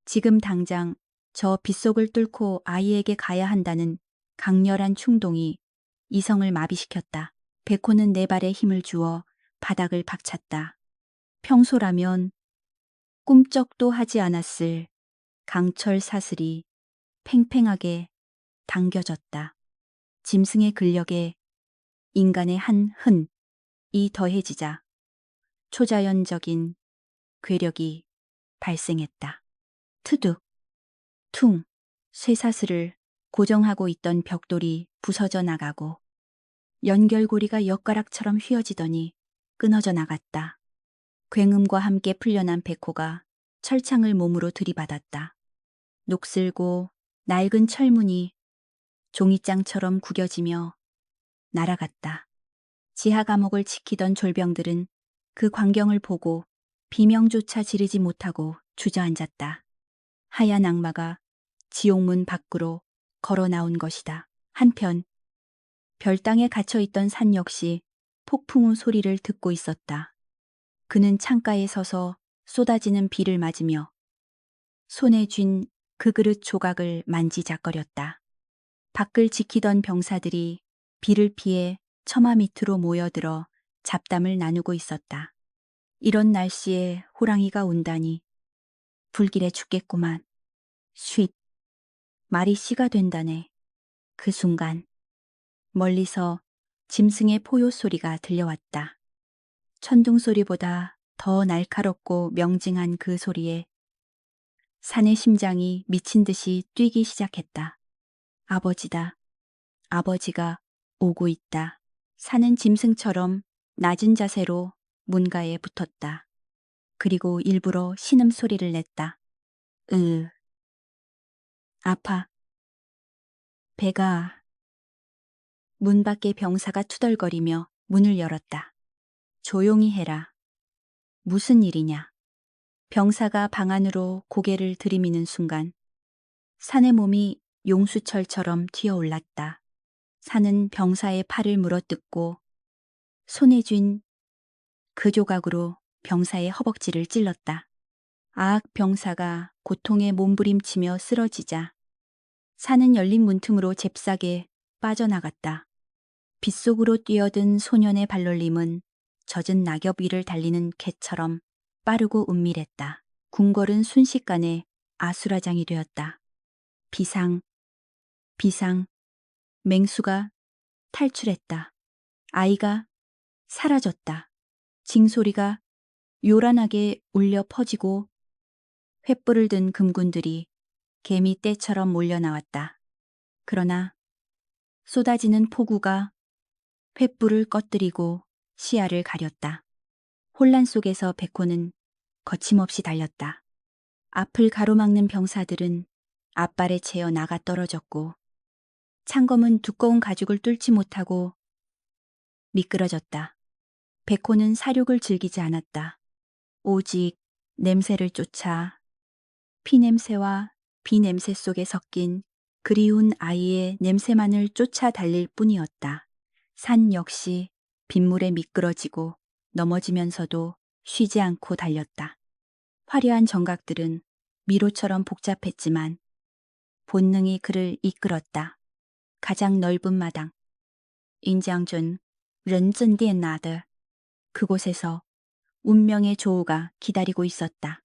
지금 당장 저 빗속을 뚫고 아이에게 가야 한다는 강렬한 충동이 이성을 마비시켰다. 백호는 네 발에 힘을 주어 바닥을 박찼다. 평소라면 꿈쩍도 하지 않았을 강철 사슬이 팽팽하게 당겨졌다. 짐승의 근력에 인간의 한 흔이 더해지자 초자연적인 괴력이 발생했다. 트둑, 퉁, 쇠사슬을 고정하고 있던 벽돌이 부서져 나가고 연결고리가 엿가락처럼 휘어지더니 끊어져 나갔다. 굉음과 함께 풀려난 백호가 철창을 몸으로 들이받았다. 녹슬고 낡은 철문이 종이장처럼 구겨지며 날아갔다. 지하 감옥을 지키던 졸병들은 그 광경을 보고 비명조차 지르지 못하고 주저앉았다. 하얀 악마가 지옥문 밖으로 걸어 나온 것이다. 한편 별당에 갇혀있던 산 역시 폭풍 우 소리를 듣고 있었다. 그는 창가에 서서 쏟아지는 비를 맞으며 손에 쥔 그 그릇 조각을 만지작거렸다. 밖을 지키던 병사들이 비를 피해 처마 밑으로 모여들어 잡담을 나누고 있었다. 이런 날씨에 호랑이가 온다니 불길에 죽겠구만. 쉿. 말이 씨가 된다네. 그 순간 멀리서 짐승의 포효 소리가 들려왔다. 천둥 소리보다 더 날카롭고 명징한 그 소리에 산의 심장이 미친 듯이 뛰기 시작했다. 아버지다. 아버지가 오고 있다. 산은 짐승처럼 낮은 자세로 문가에 붙었다. 그리고 일부러 신음소리를 냈다. 아파. 배가. 문 밖에 병사가 투덜거리며 문을 열었다. 조용히 해라. 무슨 일이냐. 병사가 방 안으로 고개를 들이미는 순간 산의 몸이 용수철처럼 튀어올랐다. 산은 병사의 팔을 물어뜯고 손에 쥔 그 조각으로 병사의 허벅지를 찔렀다. 아악 병사가 고통에 몸부림치며 쓰러지자 산은 열린 문틈으로 잽싸게 빠져나갔다. 빗속으로 뛰어든 소년의 발놀림은 젖은 낙엽 위를 달리는 개처럼 빠르고 은밀했다. 궁궐은 순식간에 아수라장이 되었다. 비상, 비상, 맹수가 탈출했다. 아이가 사라졌다. 징소리가 요란하게 울려 퍼지고 횃불을 든 금군들이 개미 떼처럼 몰려 나왔다. 그러나 쏟아지는 폭우가 횃불을 꺼뜨리고 시야를 가렸다. 혼란 속에서 백호는 거침없이 달렸다. 앞을 가로막는 병사들은 앞발에 채어 나가 떨어졌고 창검은 두꺼운 가죽을 뚫지 못하고 미끄러졌다. 백호는 사륙을 즐기지 않았다. 오직 냄새를 쫓아 피냄새와 비냄새 속에 섞인 그리운 아이의 냄새만을 쫓아 달릴 뿐이었다. 산 역시 빗물에 미끄러지고 넘어지면서도 쉬지 않고 달렸다. 화려한 정각들은 미로처럼 복잡했지만 본능이 그를 이끌었다. 가장 넓은 마당, 인장준, 른전디엔나드. 그곳에서 운명의 조우가 기다리고 있었다.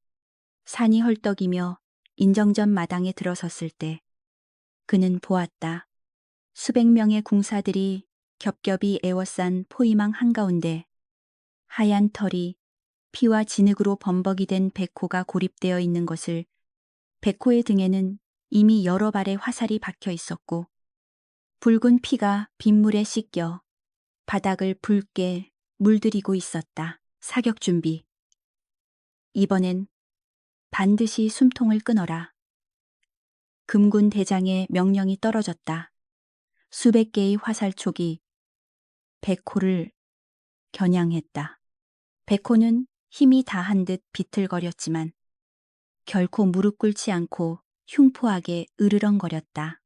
산이 헐떡이며 인정전 마당에 들어섰을 때 그는 보았다. 수백 명의 궁사들이 겹겹이 에워싼 포위망 한가운데 하얀 털이 피와 진흙으로 범벅이 된 백호가 고립되어 있는 것을. 백호의 등에는 이미 여러 발의 화살이 박혀 있었고 붉은 피가 빗물에 씻겨 바닥을 붉게 물들이고 있었다. 사격 준비. 이번엔 반드시 숨통을 끊어라. 금군 대장의 명령이 떨어졌다. 수백 개의 화살촉이 백호를 겨냥했다. 백호는 힘이 다한 듯 비틀거렸지만 결코 무릎 꿇지 않고 흉포하게 으르렁거렸다.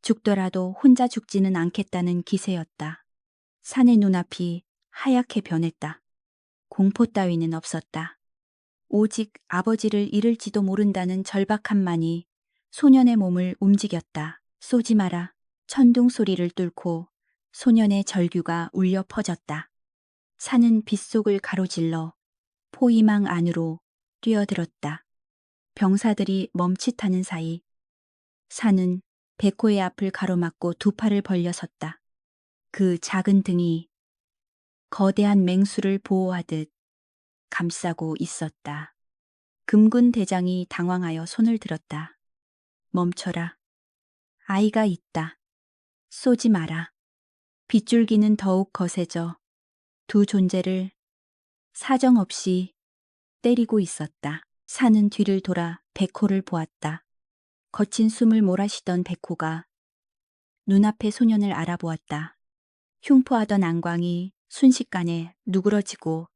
죽더라도 혼자 죽지는 않겠다는 기세였다. 산의 눈앞이 하얗게 변했다. 공포 따위는 없었다. 오직 아버지를 잃을지도 모른다는 절박함만이 소년의 몸을 움직였다. 쏘지 마라. 천둥 소리를 뚫고 소년의 절규가 울려 퍼졌다. 산은 빗속을 가로질러 포위망 안으로 뛰어들었다. 병사들이 멈칫하는 사이 산은 백호의 앞을 가로막고 두 팔을 벌려 섰다. 그 작은 등이 거대한 맹수를 보호하듯 감싸고 있었다. 금군 대장이 당황하여 손을 들었다. 멈춰라. 아이가 있다. 쏘지 마라. 빗줄기는 더욱 거세져 두 존재를 사정없이 때리고 있었다. 산은 뒤를 돌아 백호를 보았다. 거친 숨을 몰아쉬던 백호가 눈앞의 소년을 알아보았다. 흉포하던 안광이 순식간에 누그러지고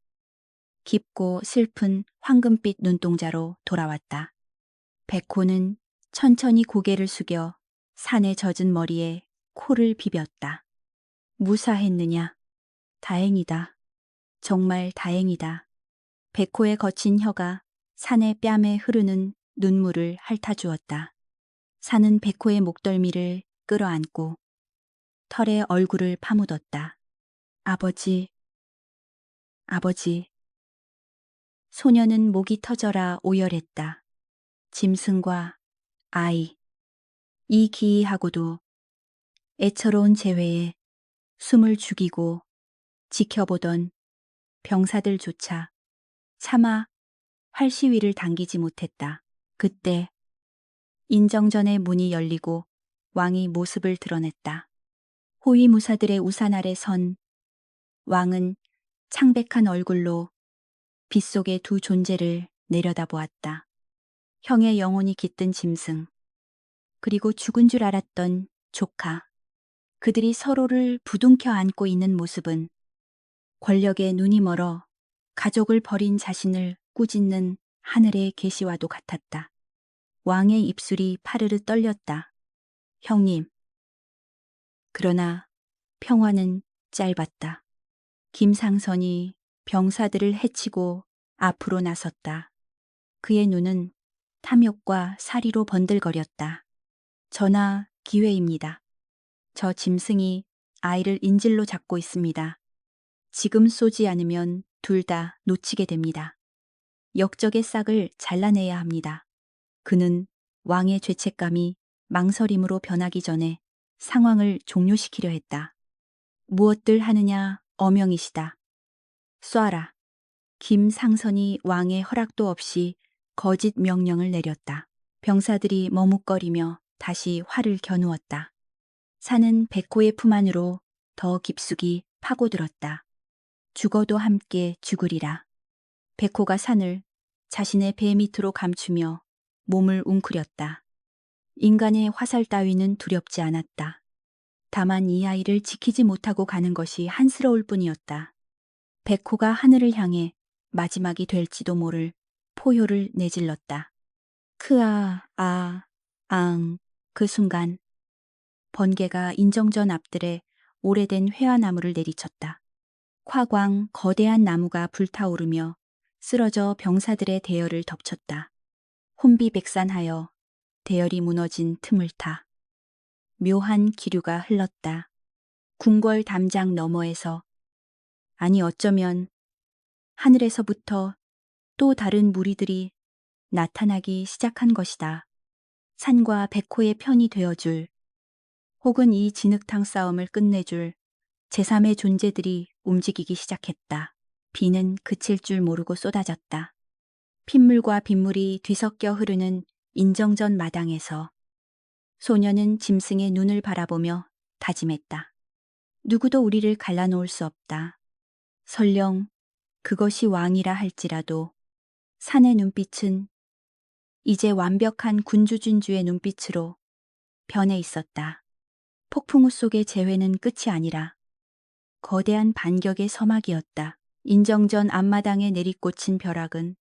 깊고 슬픈 황금빛 눈동자로 돌아왔다. 백호는 천천히 고개를 숙여 산에 젖은 머리에 코를 비볐다. 무사했느냐? 다행이다. 정말 다행이다. 백호의 거친 혀가 산의 뺨에 흐르는 눈물을 핥아주었다. 산은 백호의 목덜미를 끌어안고 털에 얼굴을 파묻었다. 아버지, 아버지. 소녀는 목이 터져라 오열했다. 짐승과 아이. 이 기이하고도 애처로운 재회에 숨을 죽이고 지켜보던 병사들조차 차마 활시위를 당기지 못했다. 그때 인정전의 문이 열리고 왕이 모습을 드러냈다. 호위무사들의 우산 아래 선 왕은 창백한 얼굴로 빗속의 두 존재를 내려다보았다. 형의 영혼이 깃든 짐승, 그리고 죽은 줄 알았던 조카. 그들이 서로를 부둥켜 안고 있는 모습은 권력에 눈이 멀어 가족을 버린 자신을 꾸짖는 하늘의 계시와도 같았다. 왕의 입술이 파르르 떨렸다. 형님. 그러나 평화는 짧았다. 김상선이 병사들을 해치고 앞으로 나섰다. 그의 눈은 탐욕과 사리로 번들거렸다. 전하, 기회입니다. 저 짐승이 아이를 인질로 잡고 있습니다. 지금 쏘지 않으면 둘 다 놓치게 됩니다. 역적의 싹을 잘라내야 합니다. 그는 왕의 죄책감이 망설임으로 변하기 전에 상황을 종료시키려 했다. 무엇들 하느냐 어명이시다. 쏴라. 김상선이 왕의 허락도 없이 거짓 명령을 내렸다. 병사들이 머뭇거리며 다시 활을 겨누었다. 산은 백호의 품 안으로 더 깊숙이 파고들었다. 죽어도 함께 죽으리라. 백호가 산을 자신의 배 밑으로 감추며 몸을 웅크렸다. 인간의 화살 따위는 두렵지 않았다. 다만 이 아이를 지키지 못하고 가는 것이 한스러울 뿐이었다. 백호가 하늘을 향해 마지막이 될지도 모를 포효를 내질렀다. 크아, 아, 앙. 그 순간 번개가 인정전 앞들에 오래된 회화나무를 내리쳤다. 화광 거대한 나무가 불타오르며 쓰러져 병사들의 대열을 덮쳤다. 혼비백산하여 대열이 무너진 틈을 타 묘한 기류가 흘렀다. 궁궐 담장 너머에서, 아니 어쩌면 하늘에서부터 또 다른 무리들이 나타나기 시작한 것이다. 산과 백호의 편이 되어줄, 혹은 이 진흙탕 싸움을 끝내줄 제3의 존재들이 움직이기 시작했다. 비는 그칠 줄 모르고 쏟아졌다. 핏물과 빗물이 뒤섞여 흐르는 인정전 마당에서 소녀는 짐승의 눈을 바라보며 다짐했다. 누구도 우리를 갈라놓을 수 없다. 설령 그것이 왕이라 할지라도 산의 눈빛은 이제 완벽한 군주진주의 눈빛으로 변해 있었다. 폭풍우 속의 재회는 끝이 아니라 거대한 반격의 서막이었다. 인정전 앞마당에 내리꽂힌 벼락은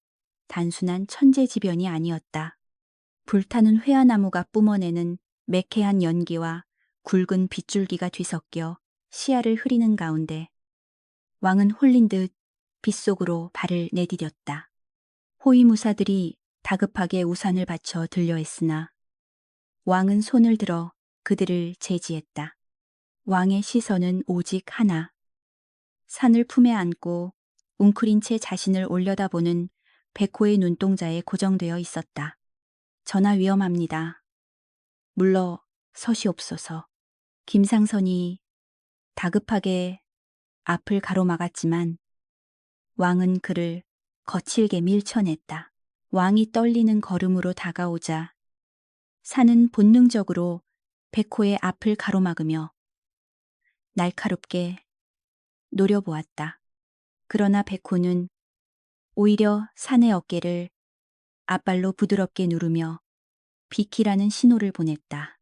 단순한 천재지변이 아니었다. 불타는 회화나무가 뿜어내는 매캐한 연기와 굵은 빗줄기가 뒤섞여 시야를 흐리는 가운데 왕은 홀린 듯 빗속으로 발을 내디뎠다. 호위무사들이 다급하게 우산을 받쳐 들려했으나 왕은 손을 들어 그들을 제지했다. 왕의 시선은 오직 하나. 산을 품에 안고 웅크린 채 자신을 올려다보는 백호의 눈동자에 고정되어 있었다. 전하 위험합니다. 물러 서시옵소서. 김상선이 다급하게 앞을 가로막았지만 왕은 그를 거칠게 밀쳐냈다. 왕이 떨리는 걸음으로 다가오자 산은 본능적으로 백호의 앞을 가로막으며 날카롭게 노려보았다. 그러나 백호는 오히려 산의 어깨를 앞발로 부드럽게 누르며 비키라는 신호를 보냈다.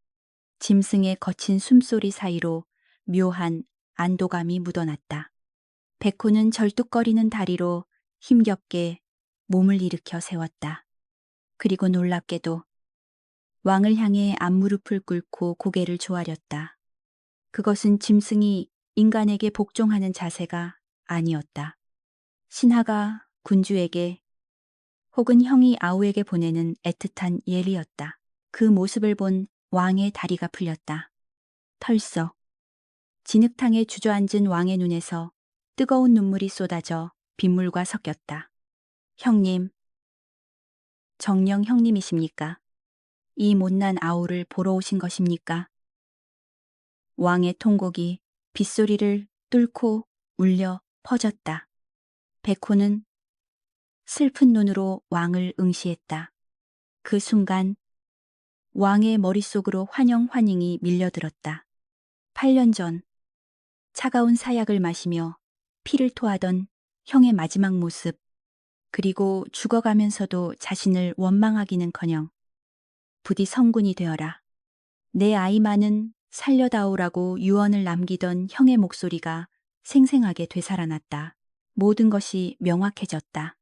짐승의 거친 숨소리 사이로 묘한 안도감이 묻어났다. 백호는 절뚝거리는 다리로 힘겹게 몸을 일으켜 세웠다. 그리고 놀랍게도 왕을 향해 앞무릎을 꿇고 고개를 조아렸다. 그것은 짐승이 인간에게 복종하는 자세가 아니었다. 신하가 군주에게 혹은 형이 아우에게 보내는 애틋한 예리였다. 그 모습을 본 왕의 다리가 풀렸다. 털썩. 진흙탕에 주저앉은 왕의 눈에서 뜨거운 눈물이 쏟아져 빗물과 섞였다. 형님, 정녕 형님이십니까? 이 못난 아우를 보러 오신 것입니까? 왕의 통곡이 빗소리를 뚫고 울려 퍼졌다. 백호는 슬픈 눈으로 왕을 응시했다. 그 순간 왕의 머릿속으로 환영이 밀려들었다. 8년 전 차가운 사약을 마시며 피를 토하던 형의 마지막 모습, 그리고 죽어가면서도 자신을 원망하기는커녕 부디 성군이 되어라. 내 아이만은 살려다오라고 유언을 남기던 형의 목소리가 생생하게 되살아났다. 모든 것이 명확해졌다.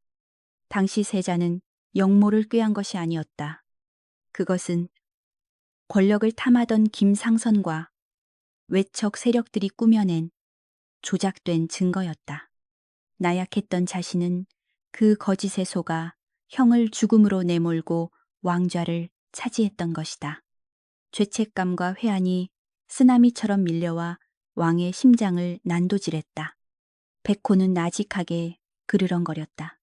당시 세자는 영모를 꾀한 것이 아니었다. 그것은 권력을 탐하던 김상선과 외척 세력들이 꾸며낸 조작된 증거였다. 나약했던 자신은 그 거짓에 속아 형을 죽음으로 내몰고 왕좌를 차지했던 것이다. 죄책감과 회한이 쓰나미처럼 밀려와 왕의 심장을 난도질했다. 백호는 나직하게 그르렁거렸다.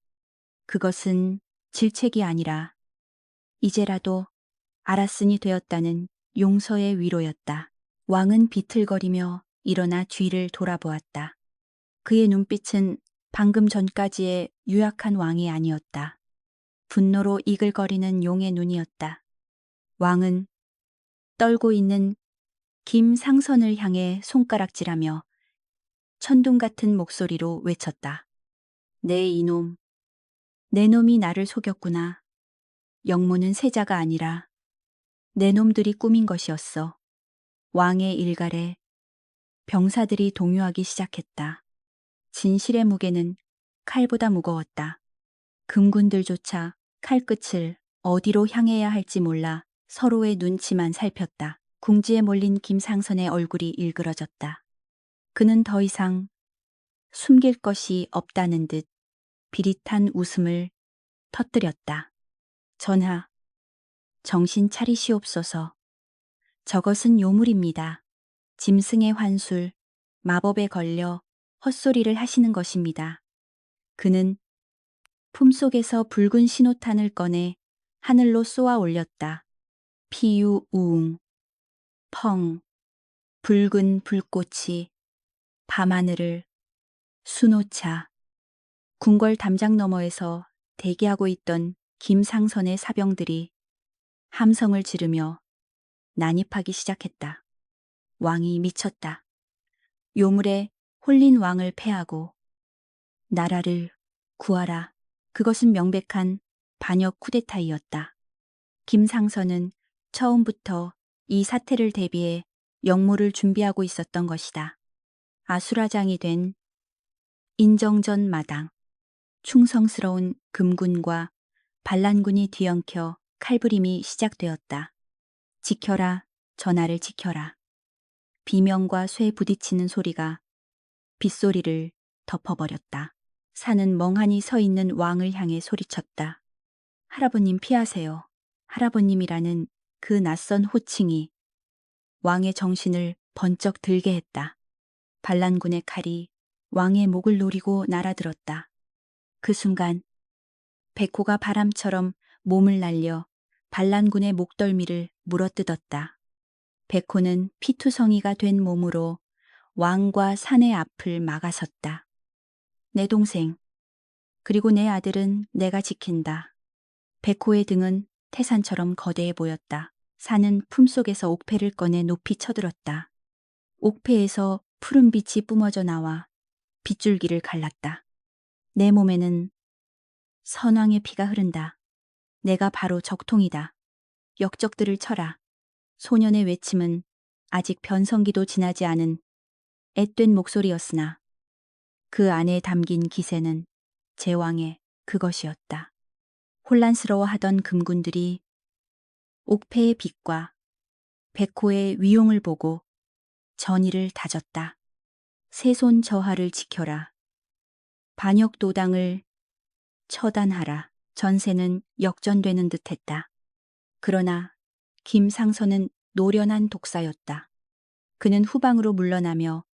그것은 질책이 아니라 이제라도 알았으니 되었다는 용서의 위로였다. 왕은 비틀거리며 일어나 뒤를 돌아보았다. 그의 눈빛은 방금 전까지의 유약한 왕이 아니었다. 분노로 이글거리는 용의 눈이었다. 왕은 떨고 있는 김상선을 향해 손가락질하며 천둥 같은 목소리로 외쳤다. 내 이놈, 내 놈이 나를 속였구나. 영모는 세자가 아니라 내 놈들이 꾸민 것이었어. 왕의 일갈에 병사들이 동요하기 시작했다. 진실의 무게는 칼보다 무거웠다. 금군들조차 칼끝을 어디로 향해야 할지 몰라 서로의 눈치만 살폈다. 궁지에 몰린 김상선의 얼굴이 일그러졌다. 그는 더 이상 숨길 것이 없다는 듯 비릿한 웃음을 터뜨렸다. 전하, 정신 차리시옵소서. 저것은 요물입니다. 짐승의 환술, 마법에 걸려 헛소리를 하시는 것입니다. 그는 품속에서 붉은 신호탄을 꺼내 하늘로 쏘아 올렸다. 피유 우웅, 펑, 붉은 불꽃이 밤하늘을 수놓자. 궁궐 담장 너머에서 대기하고 있던 김상선의 사병들이 함성을 지르며 난입하기 시작했다. 왕이 미쳤다. 요물에 홀린 왕을 패하고 나라를 구하라. 그것은 명백한 반역 쿠데타이었다. 김상선은 처음부터 이 사태를 대비해 역모를 준비하고 있었던 것이다. 아수라장이 된 인정전 마당. 충성스러운 금군과 반란군이 뒤엉켜 칼부림이 시작되었다. 지켜라, 전하를 지켜라. 비명과 쇠 부딪히는 소리가 빗소리를 덮어버렸다. 산은 멍하니 서 있는 왕을 향해 소리쳤다. 할아버님 피하세요. 할아버님이라는 그 낯선 호칭이 왕의 정신을 번쩍 들게 했다. 반란군의 칼이 왕의 목을 노리고 날아들었다. 그 순간 백호가 바람처럼 몸을 날려 반란군의 목덜미를 물어뜯었다. 백호는 피투성이가 된 몸으로 왕과 산의 앞을 막아섰다. 내 동생, 그리고 내 아들은 내가 지킨다. 백호의 등은 태산처럼 거대해 보였다. 산은 품속에서 옥패를 꺼내 높이 쳐들었다. 옥패에서 푸른 빛이 뿜어져 나와 빗줄기를 갈랐다. 내 몸에는 선왕의 피가 흐른다. 내가 바로 적통이다. 역적들을 쳐라. 소년의 외침은 아직 변성기도 지나지 않은 앳된 목소리였으나 그 안에 담긴 기세는 제왕의 그것이었다. 혼란스러워하던 금군들이 옥패의 빛과 백호의 위용을 보고 전의를 다졌다. 세손 저하를 지켜라. 반역도당을 처단하라. 전세는 역전되는 듯했다. 그러나 김상선은 노련한 독사였다. 그는 후방으로 물러나며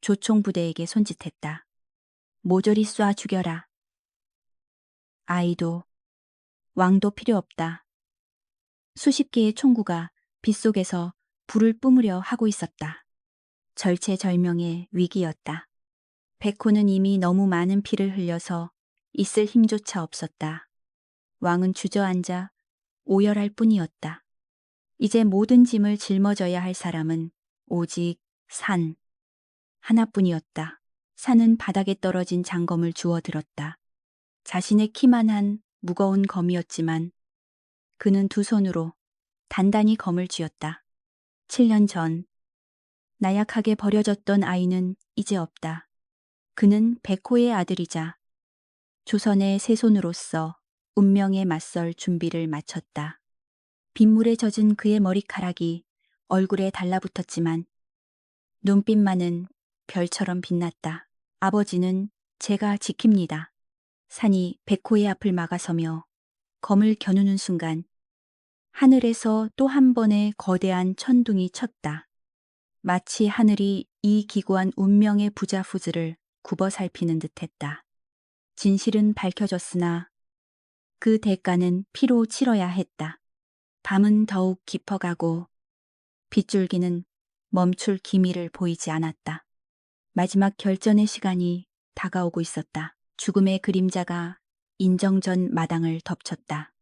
조총부대에게 손짓했다. 모조리 쏴 죽여라. 아이도 왕도 필요 없다. 수십 개의 총구가 빗속에서 불을 뿜으려 하고 있었다. 절체절명의 위기였다. 백호는 이미 너무 많은 피를 흘려서 있을 힘조차 없었다. 왕은 주저앉아 오열할 뿐이었다. 이제 모든 짐을 짊어져야 할 사람은 오직 산 하나뿐이었다. 산은 바닥에 떨어진 장검을 주워 들었다. 자신의 키만한 무거운 검이었지만 그는 두 손으로 단단히 검을 쥐었다. 7년 전 나약하게 버려졌던 아이는 이제 없다. 그는 백호의 아들이자 조선의 세손으로서 운명에 맞설 준비를 마쳤다. 빗물에 젖은 그의 머리카락이 얼굴에 달라붙었지만 눈빛만은 별처럼 빛났다. 아버지는 제가 지킵니다. 산이 백호의 앞을 막아서며 검을 겨누는 순간 하늘에서 또 한 번의 거대한 천둥이 쳤다. 마치 하늘이 이 기구한 운명의 부자후즈를 굽어 살피는 듯했다. 진실은 밝혀졌으나 그 대가는 피로 치러야 했다. 밤은 더욱 깊어가고 빗줄기는 멈출 기미를 보이지 않았다. 마지막 결전의 시간이 다가오고 있었다. 죽음의 그림자가 인정전 마당을 덮쳤다.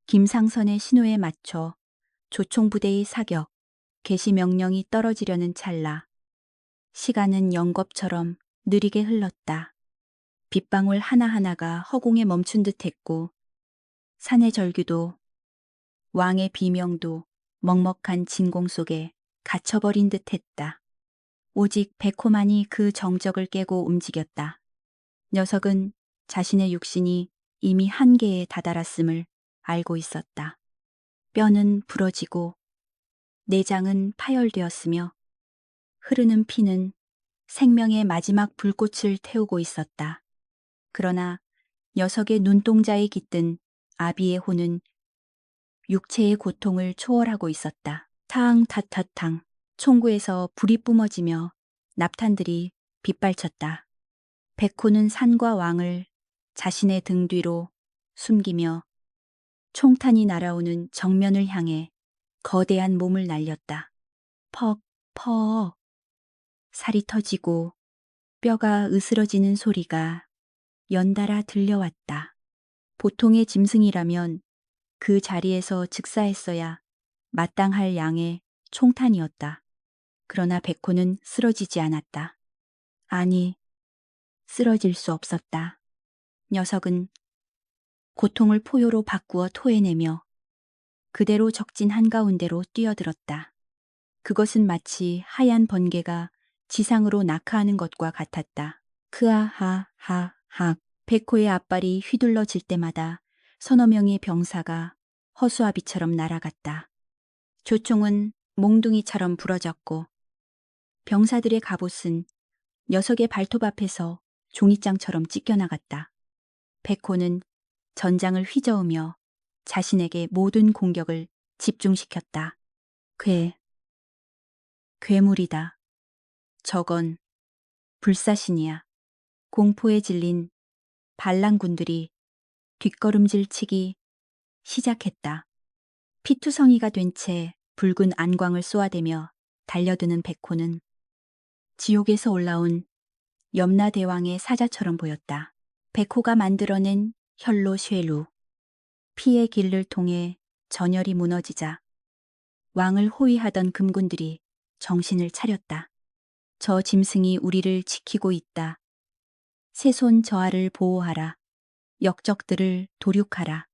김상선의 신호에 맞춰 조총부대의 사격, 개시 명령이 떨어지려는 찰나 시간은 영겁처럼 느리게 흘렀다. 빗방울 하나하나가 허공에 멈춘 듯했고 산의 절규도 왕의 비명도 먹먹한 진공 속에 갇혀버린 듯했다. 오직 백호만이 그 정적을 깨고 움직였다. 녀석은 자신의 육신이 이미 한계에 다다랐음을 알고 있었다. 뼈는 부러지고 내장은 파열되었으며 흐르는 피는 생명의 마지막 불꽃을 태우고 있었다. 그러나 녀석의 눈동자에 깃든 아비의 혼은 육체의 고통을 초월하고 있었다. 탕타타탕 총구에서 불이 뿜어지며 납탄들이 빗발쳤다. 백호는 산과 왕을 자신의 등 뒤로 숨기며 총탄이 날아오는 정면을 향해 거대한 몸을 날렸다. 퍽, 퍽. 살이 터지고 뼈가 으스러지는 소리가 연달아 들려왔다. 보통의 짐승이라면 그 자리에서 즉사했어야 마땅할 양의 총탄이었다. 그러나 백호는 쓰러지지 않았다. 아니, 쓰러질 수 없었다. 녀석은 고통을 포효로 바꾸어 토해내며 그대로 적진 한가운데로 뛰어들었다. 그것은 마치 하얀 번개가 지상으로 낙하하는 것과 같았다. 크아하하하. 백호의 앞발이 휘둘러질 때마다 서너 명의 병사가 허수아비처럼 날아갔다. 조총은 몽둥이처럼 부러졌고 병사들의 갑옷은 녀석의 발톱 앞에서 종이장처럼 찢겨나갔다. 백호는 전장을 휘저으며 자신에게 모든 공격을 집중시켰다. 괴물이다. 저건 불사신이야. 공포에 질린 반란군들이 뒷걸음질 치기 시작했다. 피투성이가 된 채 붉은 안광을 쏘아대며 달려드는 백호는 지옥에서 올라온 염라대왕의 사자처럼 보였다. 백호가 만들어낸 혈로 쉐루. 피의 길을 통해 전열이 무너지자 왕을 호위하던 금군들이 정신을 차렸다. 저 짐승이 우리를 지키고 있다. 새손 저하를 보호하라. 역적들을 도륙하라.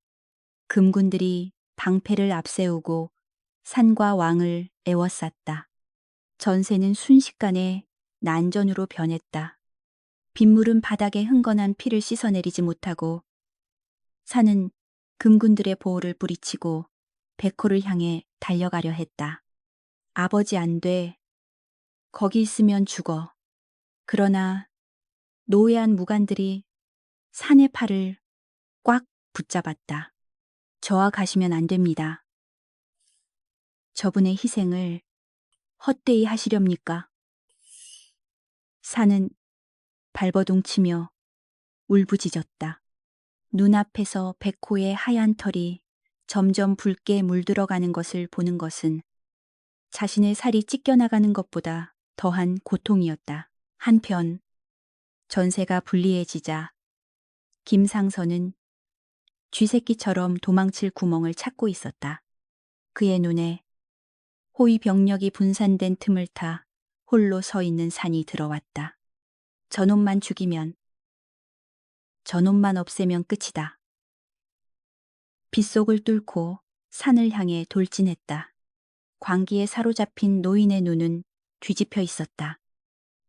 금군들이 방패를 앞세우고 산과 왕을 에워쌌다. 전세는 순식간에 난전으로 변했다. 빗물은 바닥에 흥건한 피를 씻어내리지 못하고 산은 금군들의 보호를 뿌리치고 백호를 향해 달려가려 했다. 아버지 안 돼. 거기 있으면 죽어. 그러나 노예한 무관들이 산의 팔을 꽉 붙잡았다. 저와 가시면 안 됩니다. 저분의 희생을 헛되이 하시렵니까? 산은 발버둥치며 울부짖었다. 눈앞에서 백호의 하얀 털이 점점 붉게 물들어가는 것을 보는 것은 자신의 살이 찢겨나가는 것보다 더한 고통이었다. 한편 전세가 불리해지자 김상선은 쥐새끼처럼 도망칠 구멍을 찾고 있었다. 그의 눈에 호위 병력이 분산된 틈을 타 홀로 서 있는 산이 들어왔다. 저놈만 죽이면, 저놈만 없애면 끝이다. 빗속을 뚫고 산을 향해 돌진했다. 광기에 사로잡힌 노인의 눈은 뒤집혀 있었다.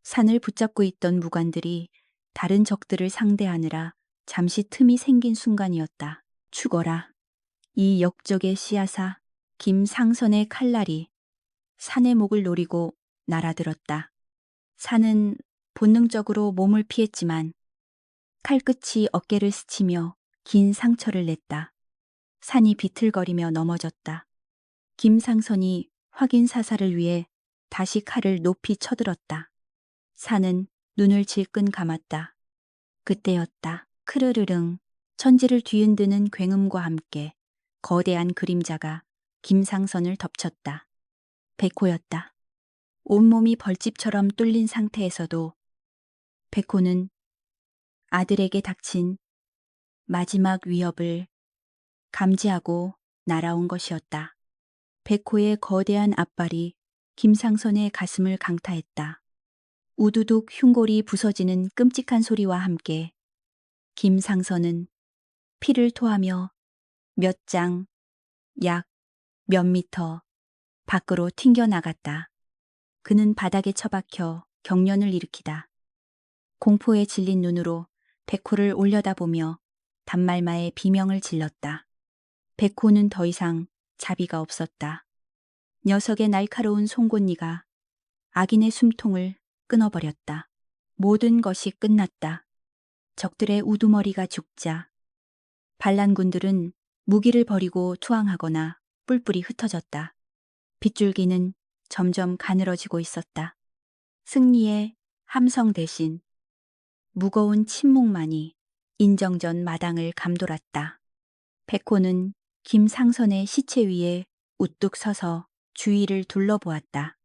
산을 붙잡고 있던 무관들이 다른 적들을 상대하느라 잠시 틈이 생긴 순간이었다. 죽어라. 이 역적의 씨앗아. 김상선의 칼날이 산의 목을 노리고 날아들었다. 산은 본능적으로 몸을 피했지만 칼끝이 어깨를 스치며 긴 상처를 냈다. 산이 비틀거리며 넘어졌다. 김상선이 확인 사살을 위해 다시 칼을 높이 쳐들었다. 산은 눈을 질끈 감았다. 그때였다. 크르르릉. 천지를 뒤흔드는 굉음과 함께 거대한 그림자가 김상선을 덮쳤다. 백호였다. 온몸이 벌집처럼 뚫린 상태에서도 백호는 아들에게 닥친 마지막 위협을 감지하고 날아온 것이었다. 백호의 거대한 앞발이 김상선의 가슴을 강타했다. 우두둑 흉골이 부서지는 끔찍한 소리와 함께 김상선은 피를 토하며 몇 장, 약 몇 미터 밖으로 튕겨나갔다. 그는 바닥에 처박혀 경련을 일으키다. 공포에 질린 눈으로 백호를 올려다보며 단말마에 비명을 질렀다. 백호는 더 이상 자비가 없었다. 녀석의 날카로운 송곳니가 악인의 숨통을 끊어버렸다. 모든 것이 끝났다. 적들의 우두머리가 죽자 반란군들은 무기를 버리고 투항하거나 뿔뿔이 흩어졌다. 빗줄기는 점점 가늘어지고 있었다. 승리의 함성 대신 무거운 침묵만이 인정전 마당을 감돌았다. 백호는 김상선의 시체 위에 우뚝 서서 주위를 둘러보았다.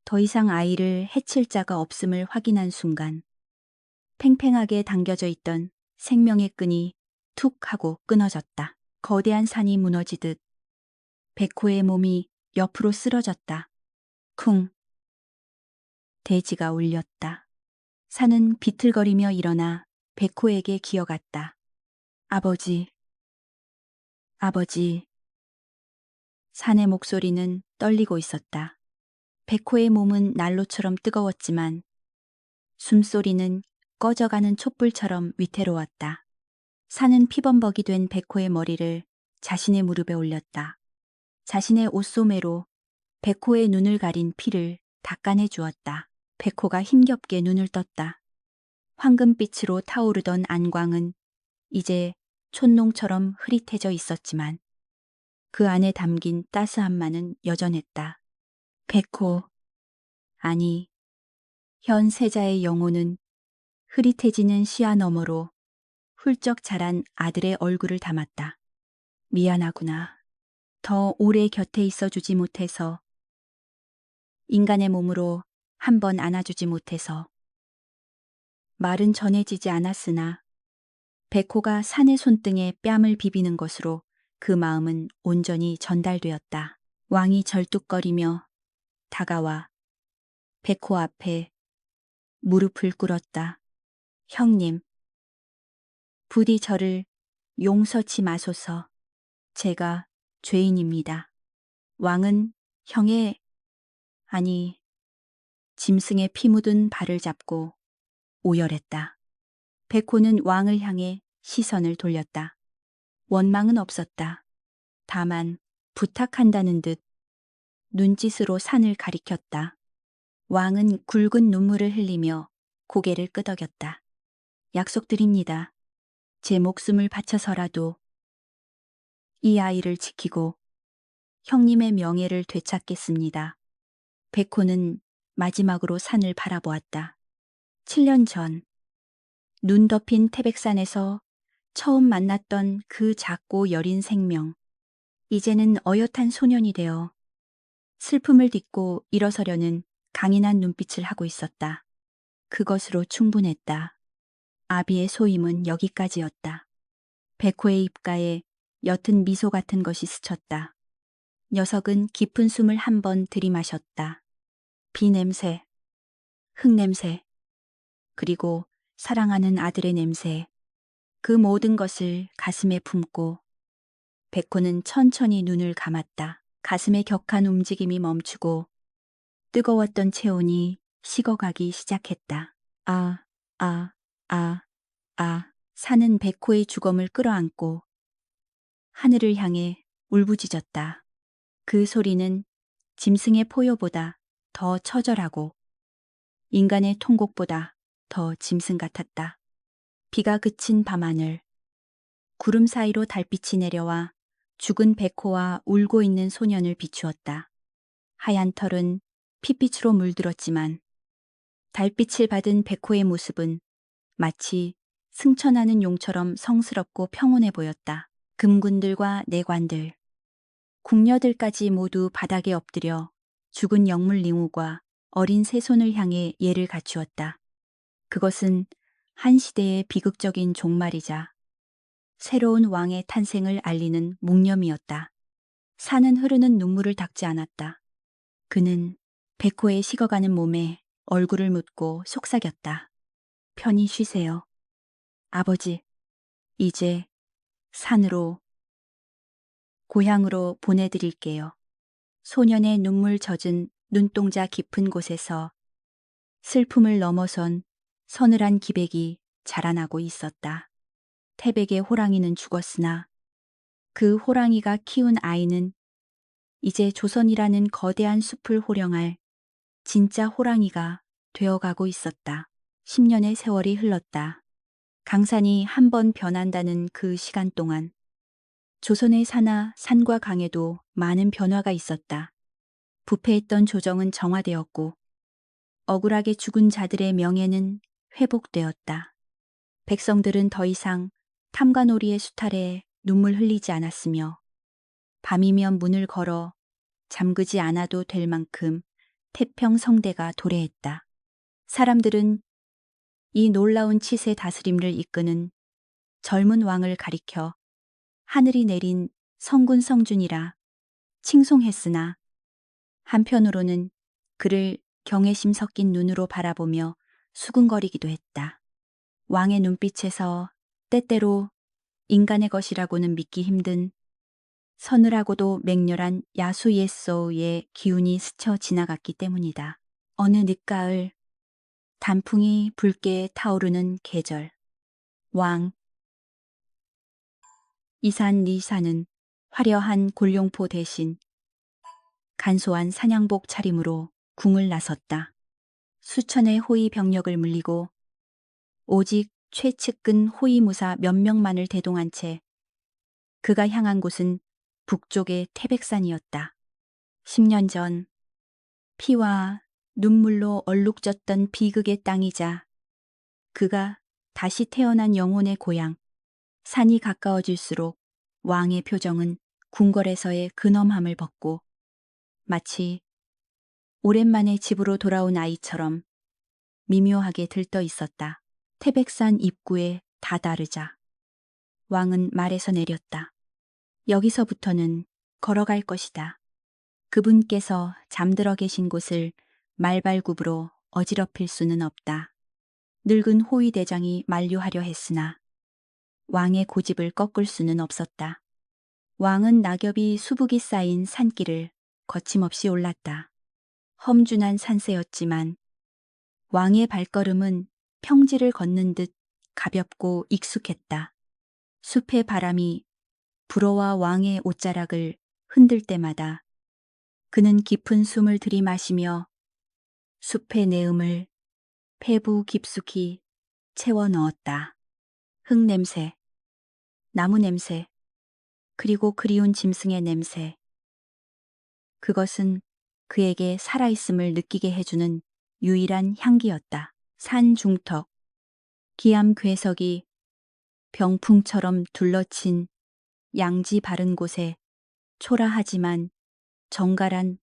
더 이상 아이를 해칠 자가 없음을 확인한 순간 팽팽하게 당겨져 있던 생명의 끈이 툭 하고 끊어졌다. 거대한 산이 무너지듯 백호의 몸이 옆으로 쓰러졌다. 쿵. 돼지가 울렸다. 산은 비틀거리며 일어나 백호에게 기어갔다. 아버지, 아버지. 산의 목소리는 떨리고 있었다. 백호의 몸은 난로처럼 뜨거웠지만 숨소리는 꺼져가는 촛불처럼 위태로웠다. 산은 피범벅이 된 백호의 머리를 자신의 무릎에 올렸다. 자신의 옷소매로 백호의 눈을 가린 피를 닦아내 주었다. 백호가 힘겹게 눈을 떴다. 황금빛으로 타오르던 안광은 이제 촛농처럼 흐릿해져 있었지만 그 안에 담긴 따스함만은 여전했다. 백호, 아니, 현 세자의 영혼은 흐릿해지는 시야 너머로 훌쩍 자란 아들의 얼굴을 담았다. 미안하구나. 더 오래 곁에 있어주지 못해서, 인간의 몸으로 한 번 안아주지 못해서. 말은 전해지지 않았으나 백호가 산의 손등에 뺨을 비비는 것으로 그 마음은 온전히 전달되었다. 왕이 절뚝거리며 다가와 백호 앞에 무릎을 꿇었다. 형님, 부디 저를 용서치 마소서. 제가 죄인입니다. 왕은 형의, 아니, 짐승의 피 묻은 발을 잡고 오열했다. 백호는 왕을 향해 시선을 돌렸다. 원망은 없었다. 다만 부탁한다는 듯 눈짓으로 산을 가리켰다. 왕은 굵은 눈물을 흘리며 고개를 끄덕였다. 약속드립니다. 제 목숨을 바쳐서라도 이 아이를 지키고 형님의 명예를 되찾겠습니다. 백호는 마지막으로 산을 바라보았다. 7년 전, 눈 덮인 태백산에서 처음 만났던 그 작고 여린 생명. 이제는 어엿한 소년이 되어 슬픔을 딛고 일어서려는 강인한 눈빛을 하고 있었다. 그것으로 충분했다. 아비의 소임은 여기까지였다. 백호의 입가에 옅은 미소 같은 것이 스쳤다. 녀석은 깊은 숨을 한 번 들이마셨다. 비 냄새, 흙 냄새, 그리고 사랑하는 아들의 냄새, 그 모든 것을 가슴에 품고 백호는 천천히 눈을 감았다. 가슴의 격한 움직임이 멈추고 뜨거웠던 체온이 식어가기 시작했다. 아, 아, 아, 아. 산은 백호의 주검을 끌어안고 하늘을 향해 울부짖었다. 그 소리는 짐승의 포효보다 더 처절하고 인간의 통곡보다 더 짐승 같았다. 비가 그친 밤하늘, 구름 사이로 달빛이 내려와 죽은 백호와 울고 있는 소년을 비추었다. 하얀 털은 핏빛으로 물들었지만 달빛을 받은 백호의 모습은 마치 승천하는 용처럼 성스럽고 평온해 보였다. 금군들과 내관들, 궁녀들까지 모두 바닥에 엎드려 죽은 영물 링우과 어린 새손을 향해 예를 갖추었다. 그것은 한 시대의 비극적인 종말이자 새로운 왕의 탄생을 알리는 묵념이었다. 산은 흐르는 눈물을 닦지 않았다. 그는 백호의 식어가는 몸에 얼굴을 묻고 속삭였다. 편히 쉬세요. 아버지, 이제 산으로, 고향으로 보내드릴게요. 소년의 눈물 젖은 눈동자 깊은 곳에서 슬픔을 넘어선 서늘한 기백이 자라나고 있었다. 태백의 호랑이는 죽었으나 그 호랑이가 키운 아이는 이제 조선이라는 거대한 숲을 호령할 진짜 호랑이가 되어가고 있었다. 10년의 세월이 흘렀다. 강산이 한 번 변한다는 그 시간 동안 조선의 산하 산과 강에도 많은 변화가 있었다. 부패했던 조정은 정화되었고 억울하게 죽은 자들의 명예는 회복되었다. 백성들은 더 이상 탐관오리의 수탈에 눈물 흘리지 않았으며 밤이면 문을 걸어 잠그지 않아도 될 만큼 태평성대가 도래했다. 사람들은 이 놀라운 치세 다스림을 이끄는 젊은 왕을 가리켜 하늘이 내린 성군 성준이라 칭송했으나 한편으로는 그를 경외심 섞인 눈으로 바라보며 수군거리기도 했다. 왕의 눈빛에서 때때로 인간의 것이라고는 믿기 힘든 서늘하고도 맹렬한 야수 예소의 기운이 스쳐 지나갔기 때문이다. 어느 늦가을 단풍이 붉게 타오르는 계절. 왕 이산 리사는 화려한 골룡포 대신 간소한 사냥복 차림으로 궁을 나섰다. 수천의 호위 병력을 물리고 오직 최측근 호위무사 몇 명만을 대동한 채 그가 향한 곳은 북쪽의 태백산이었다. 10년 전 피와 눈물로 얼룩졌던 비극의 땅이자 그가 다시 태어난 영혼의 고향. 산이 가까워질수록 왕의 표정은 궁궐에서의 근엄함을 벗고 마치 오랜만에 집으로 돌아온 아이처럼 미묘하게 들떠 있었다. 태백산 입구에 다다르자 왕은 말에서 내렸다. 여기서부터는 걸어갈 것이다. 그분께서 잠들어 계신 곳을 말발굽으로 어지럽힐 수는 없다. 늙은 호위 대장이 만류하려 했으나 왕의 고집을 꺾을 수는 없었다. 왕은 낙엽이 수북이 쌓인 산길을 거침없이 올랐다. 험준한 산세였지만 왕의 발걸음은 평지를 걷는 듯 가볍고 익숙했다. 숲의 바람이 불어와 왕의 옷자락을 흔들 때마다 그는 깊은 숨을 들이마시며 숲의 내음을 폐부 깊숙이 채워 넣었다. 흙 냄새, 나무 냄새, 그리고 그리운 짐승의 냄새. 그것은 그에게 살아있음을 느끼게 해주는 유일한 향기였다. 산 중턱, 기암 괴석이 병풍처럼 둘러친 양지 바른 곳에 초라하지만 정갈한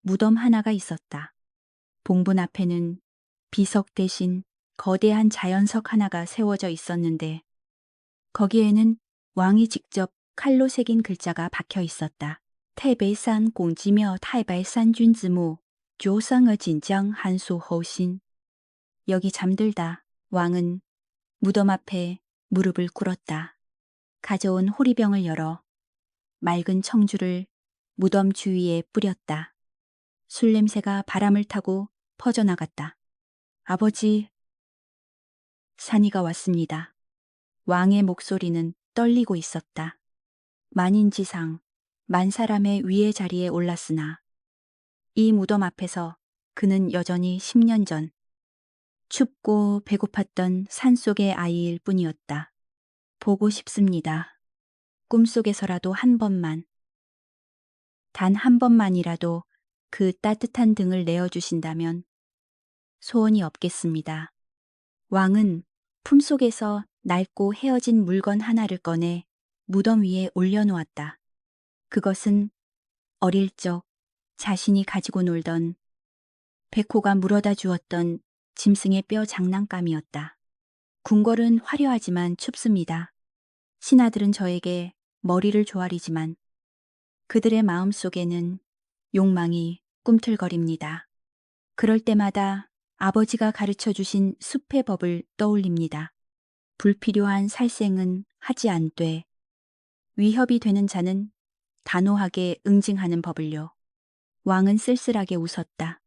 무덤 하나가 있었다. 봉분 앞에는 비석 대신 거대한 자연석 하나가 세워져 있었는데 거기에는 왕이 직접 칼로 새긴 글자가 박혀 있었다. 태베산 공지며 타이발산 준즈무 조성의 진정 한수 호신. 여기 잠들다. 왕은 무덤 앞에 무릎을 꿇었다. 가져온 호리병을 열어 맑은 청주를 무덤 주위에 뿌렸다. 술 냄새가 바람을 타고 퍼져나갔다. 아버지, 산이가 왔습니다. 왕의 목소리는 떨리고 있었다. 만인지상, 만 사람의 위의 자리에 올랐으나 이 무덤 앞에서 그는 여전히 10년 전 춥고 배고팠던 산속의 아이일 뿐이었다. 보고 싶습니다. 꿈속에서라도 한 번만, 단 한 번만이라도 그 따뜻한 등을 내어주신다면 소원이 없겠습니다. 왕은 품속에서 낡고 헤어진 물건 하나를 꺼내 무덤 위에 올려놓았다. 그것은 어릴 적 자신이 가지고 놀던 백호가 물어다 주었던 짐승의 뼈 장난감이었다. 궁궐은 화려하지만 춥습니다. 신하들은 저에게 머리를 조아리지만 그들의 마음 속에는 욕망이 꿈틀거립니다. 그럴 때마다 아버지가 가르쳐 주신 숲의 법을 떠올립니다. 불필요한 살생은 하지 않되 위협이 되는 자는 단호하게 응징하는 법을요. 왕은 쓸쓸하게 웃었다.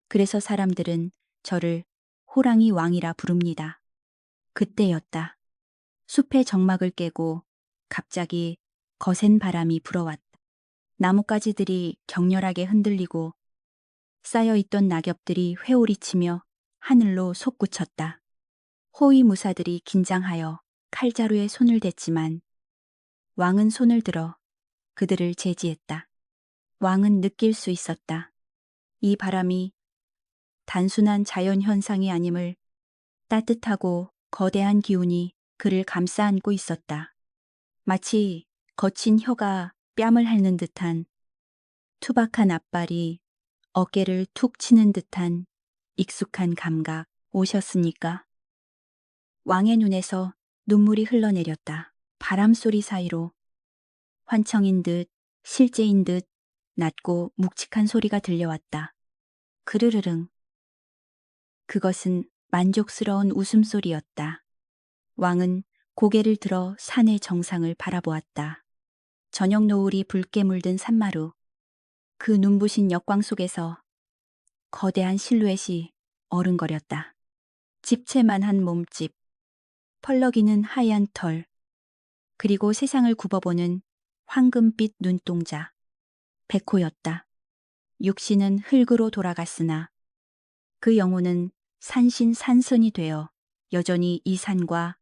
그래서 사람들은 저를 호랑이 왕이라 부릅니다. 그때였다. 숲의 정막을 깨고 갑자기 거센 바람이 불어왔다. 나뭇가지들이 격렬하게 흔들리고 쌓여있던 낙엽들이 회오리치며 하늘로 솟구쳤다. 호위무사들이 긴장하여 칼자루에 손을 댔지만 왕은 손을 들어 그들을 제지했다. 왕은 느낄 수 있었다. 이 바람이 단순한 자연현상이 아님을 따뜻하고 거대한 기운이 그를 감싸 안고 있었다. 마치 거친 혀가 뺨을 핥는 듯한 투박한 앞발이 어깨를 툭 치는 듯한 익숙한 감각. 오셨습니까? 왕의 눈에서 눈물이 흘러내렸다. 바람 소리 사이로 환청인 듯 실제인 듯 낮고 묵직한 소리가 들려왔다. 그르르릉. 그것은 만족스러운 웃음소리였다. 왕은 고개를 들어 산의 정상을 바라보았다. 저녁 노을이 붉게 물든 산마루. 그 눈부신 역광 속에서 거대한 실루엣이 어른거렸다. 집채만한 몸집, 펄럭이는 하얀 털, 그리고 세상을 굽어보는 황금빛 눈동자. 백호였다. 육신은 흙으로 돌아갔으나 그 영혼은 산신산선이 되어 여전히 이 산과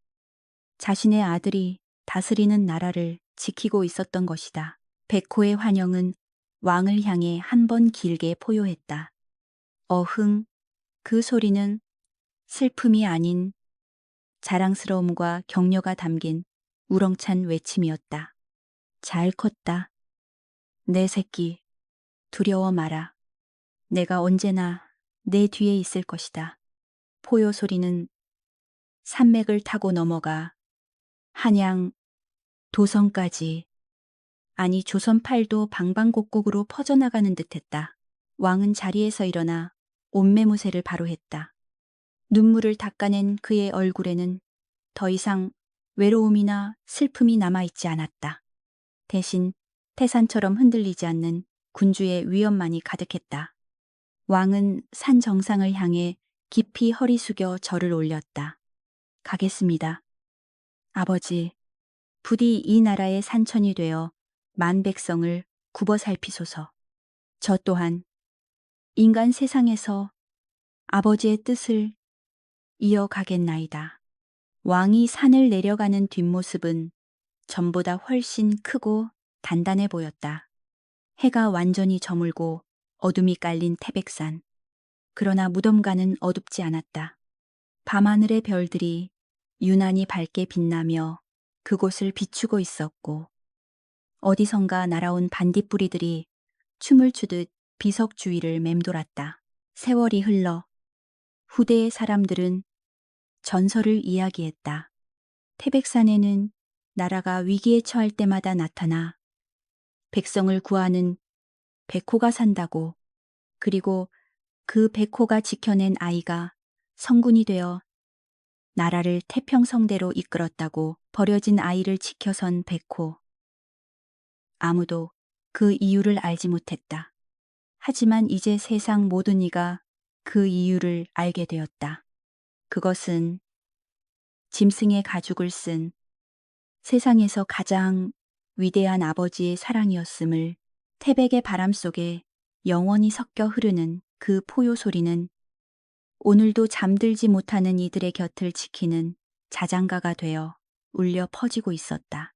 자신의 아들이 다스리는 나라를 지키고 있었던 것이다. 백호의 환영은 왕을 향해 한 번 길게 포효했다. 어흥, 그 소리는 슬픔이 아닌 자랑스러움과 격려가 담긴 우렁찬 외침이었다. 잘 컸다. 내 새끼, 두려워 마라. 내가 언제나 내 뒤에 있을 것이다. 포효 소리는 산맥을 타고 넘어가 한양, 도성까지, 아니 조선팔도 방방곡곡으로 퍼져나가는 듯했다. 왕은 자리에서 일어나 옷매무새를 바로 했다. 눈물을 닦아낸 그의 얼굴에는 더 이상 외로움이나 슬픔이 남아있지 않았다. 대신 태산처럼 흔들리지 않는 군주의 위엄만이 가득했다. 왕은 산 정상을 향해 깊이 허리 숙여 절을 올렸다. 가겠습니다. 아버지, 부디 이 나라의 산천이 되어 만 백성을 굽어 살피소서. 저 또한 인간 세상에서 아버지의 뜻을 이어가겠나이다. 왕이 산을 내려가는 뒷모습은 전보다 훨씬 크고 단단해 보였다. 해가 완전히 저물고 어둠이 깔린 태백산. 그러나 무덤가는 어둡지 않았다. 밤하늘의 별들이 유난히 밝게 빛나며 그곳을 비추고 있었고 어디선가 날아온 반딧불이들이 춤을 추듯 비석 주위를 맴돌았다. 세월이 흘러 후대의 사람들은 전설을 이야기했다. 태백산에는 나라가 위기에 처할 때마다 나타나 백성을 구하는 백호가 산다고. 그리고 그 백호가 지켜낸 아이가 성군이 되어 나라를 태평성대로 이끌었다고. 버려진 아이를 지켜선 백호. 아무도 그 이유를 알지 못했다. 하지만 이제 세상 모든 이가 그 이유를 알게 되었다. 그것은 짐승의 가죽을 쓴 세상에서 가장 위대한 아버지의 사랑이었음을. 태백의 바람 속에 영원히 섞여 흐르는 그 포효 소리는 오늘도 잠들지 못하는 이들의 곁을 지키는 자장가가 되어 울려 퍼지고 있었다.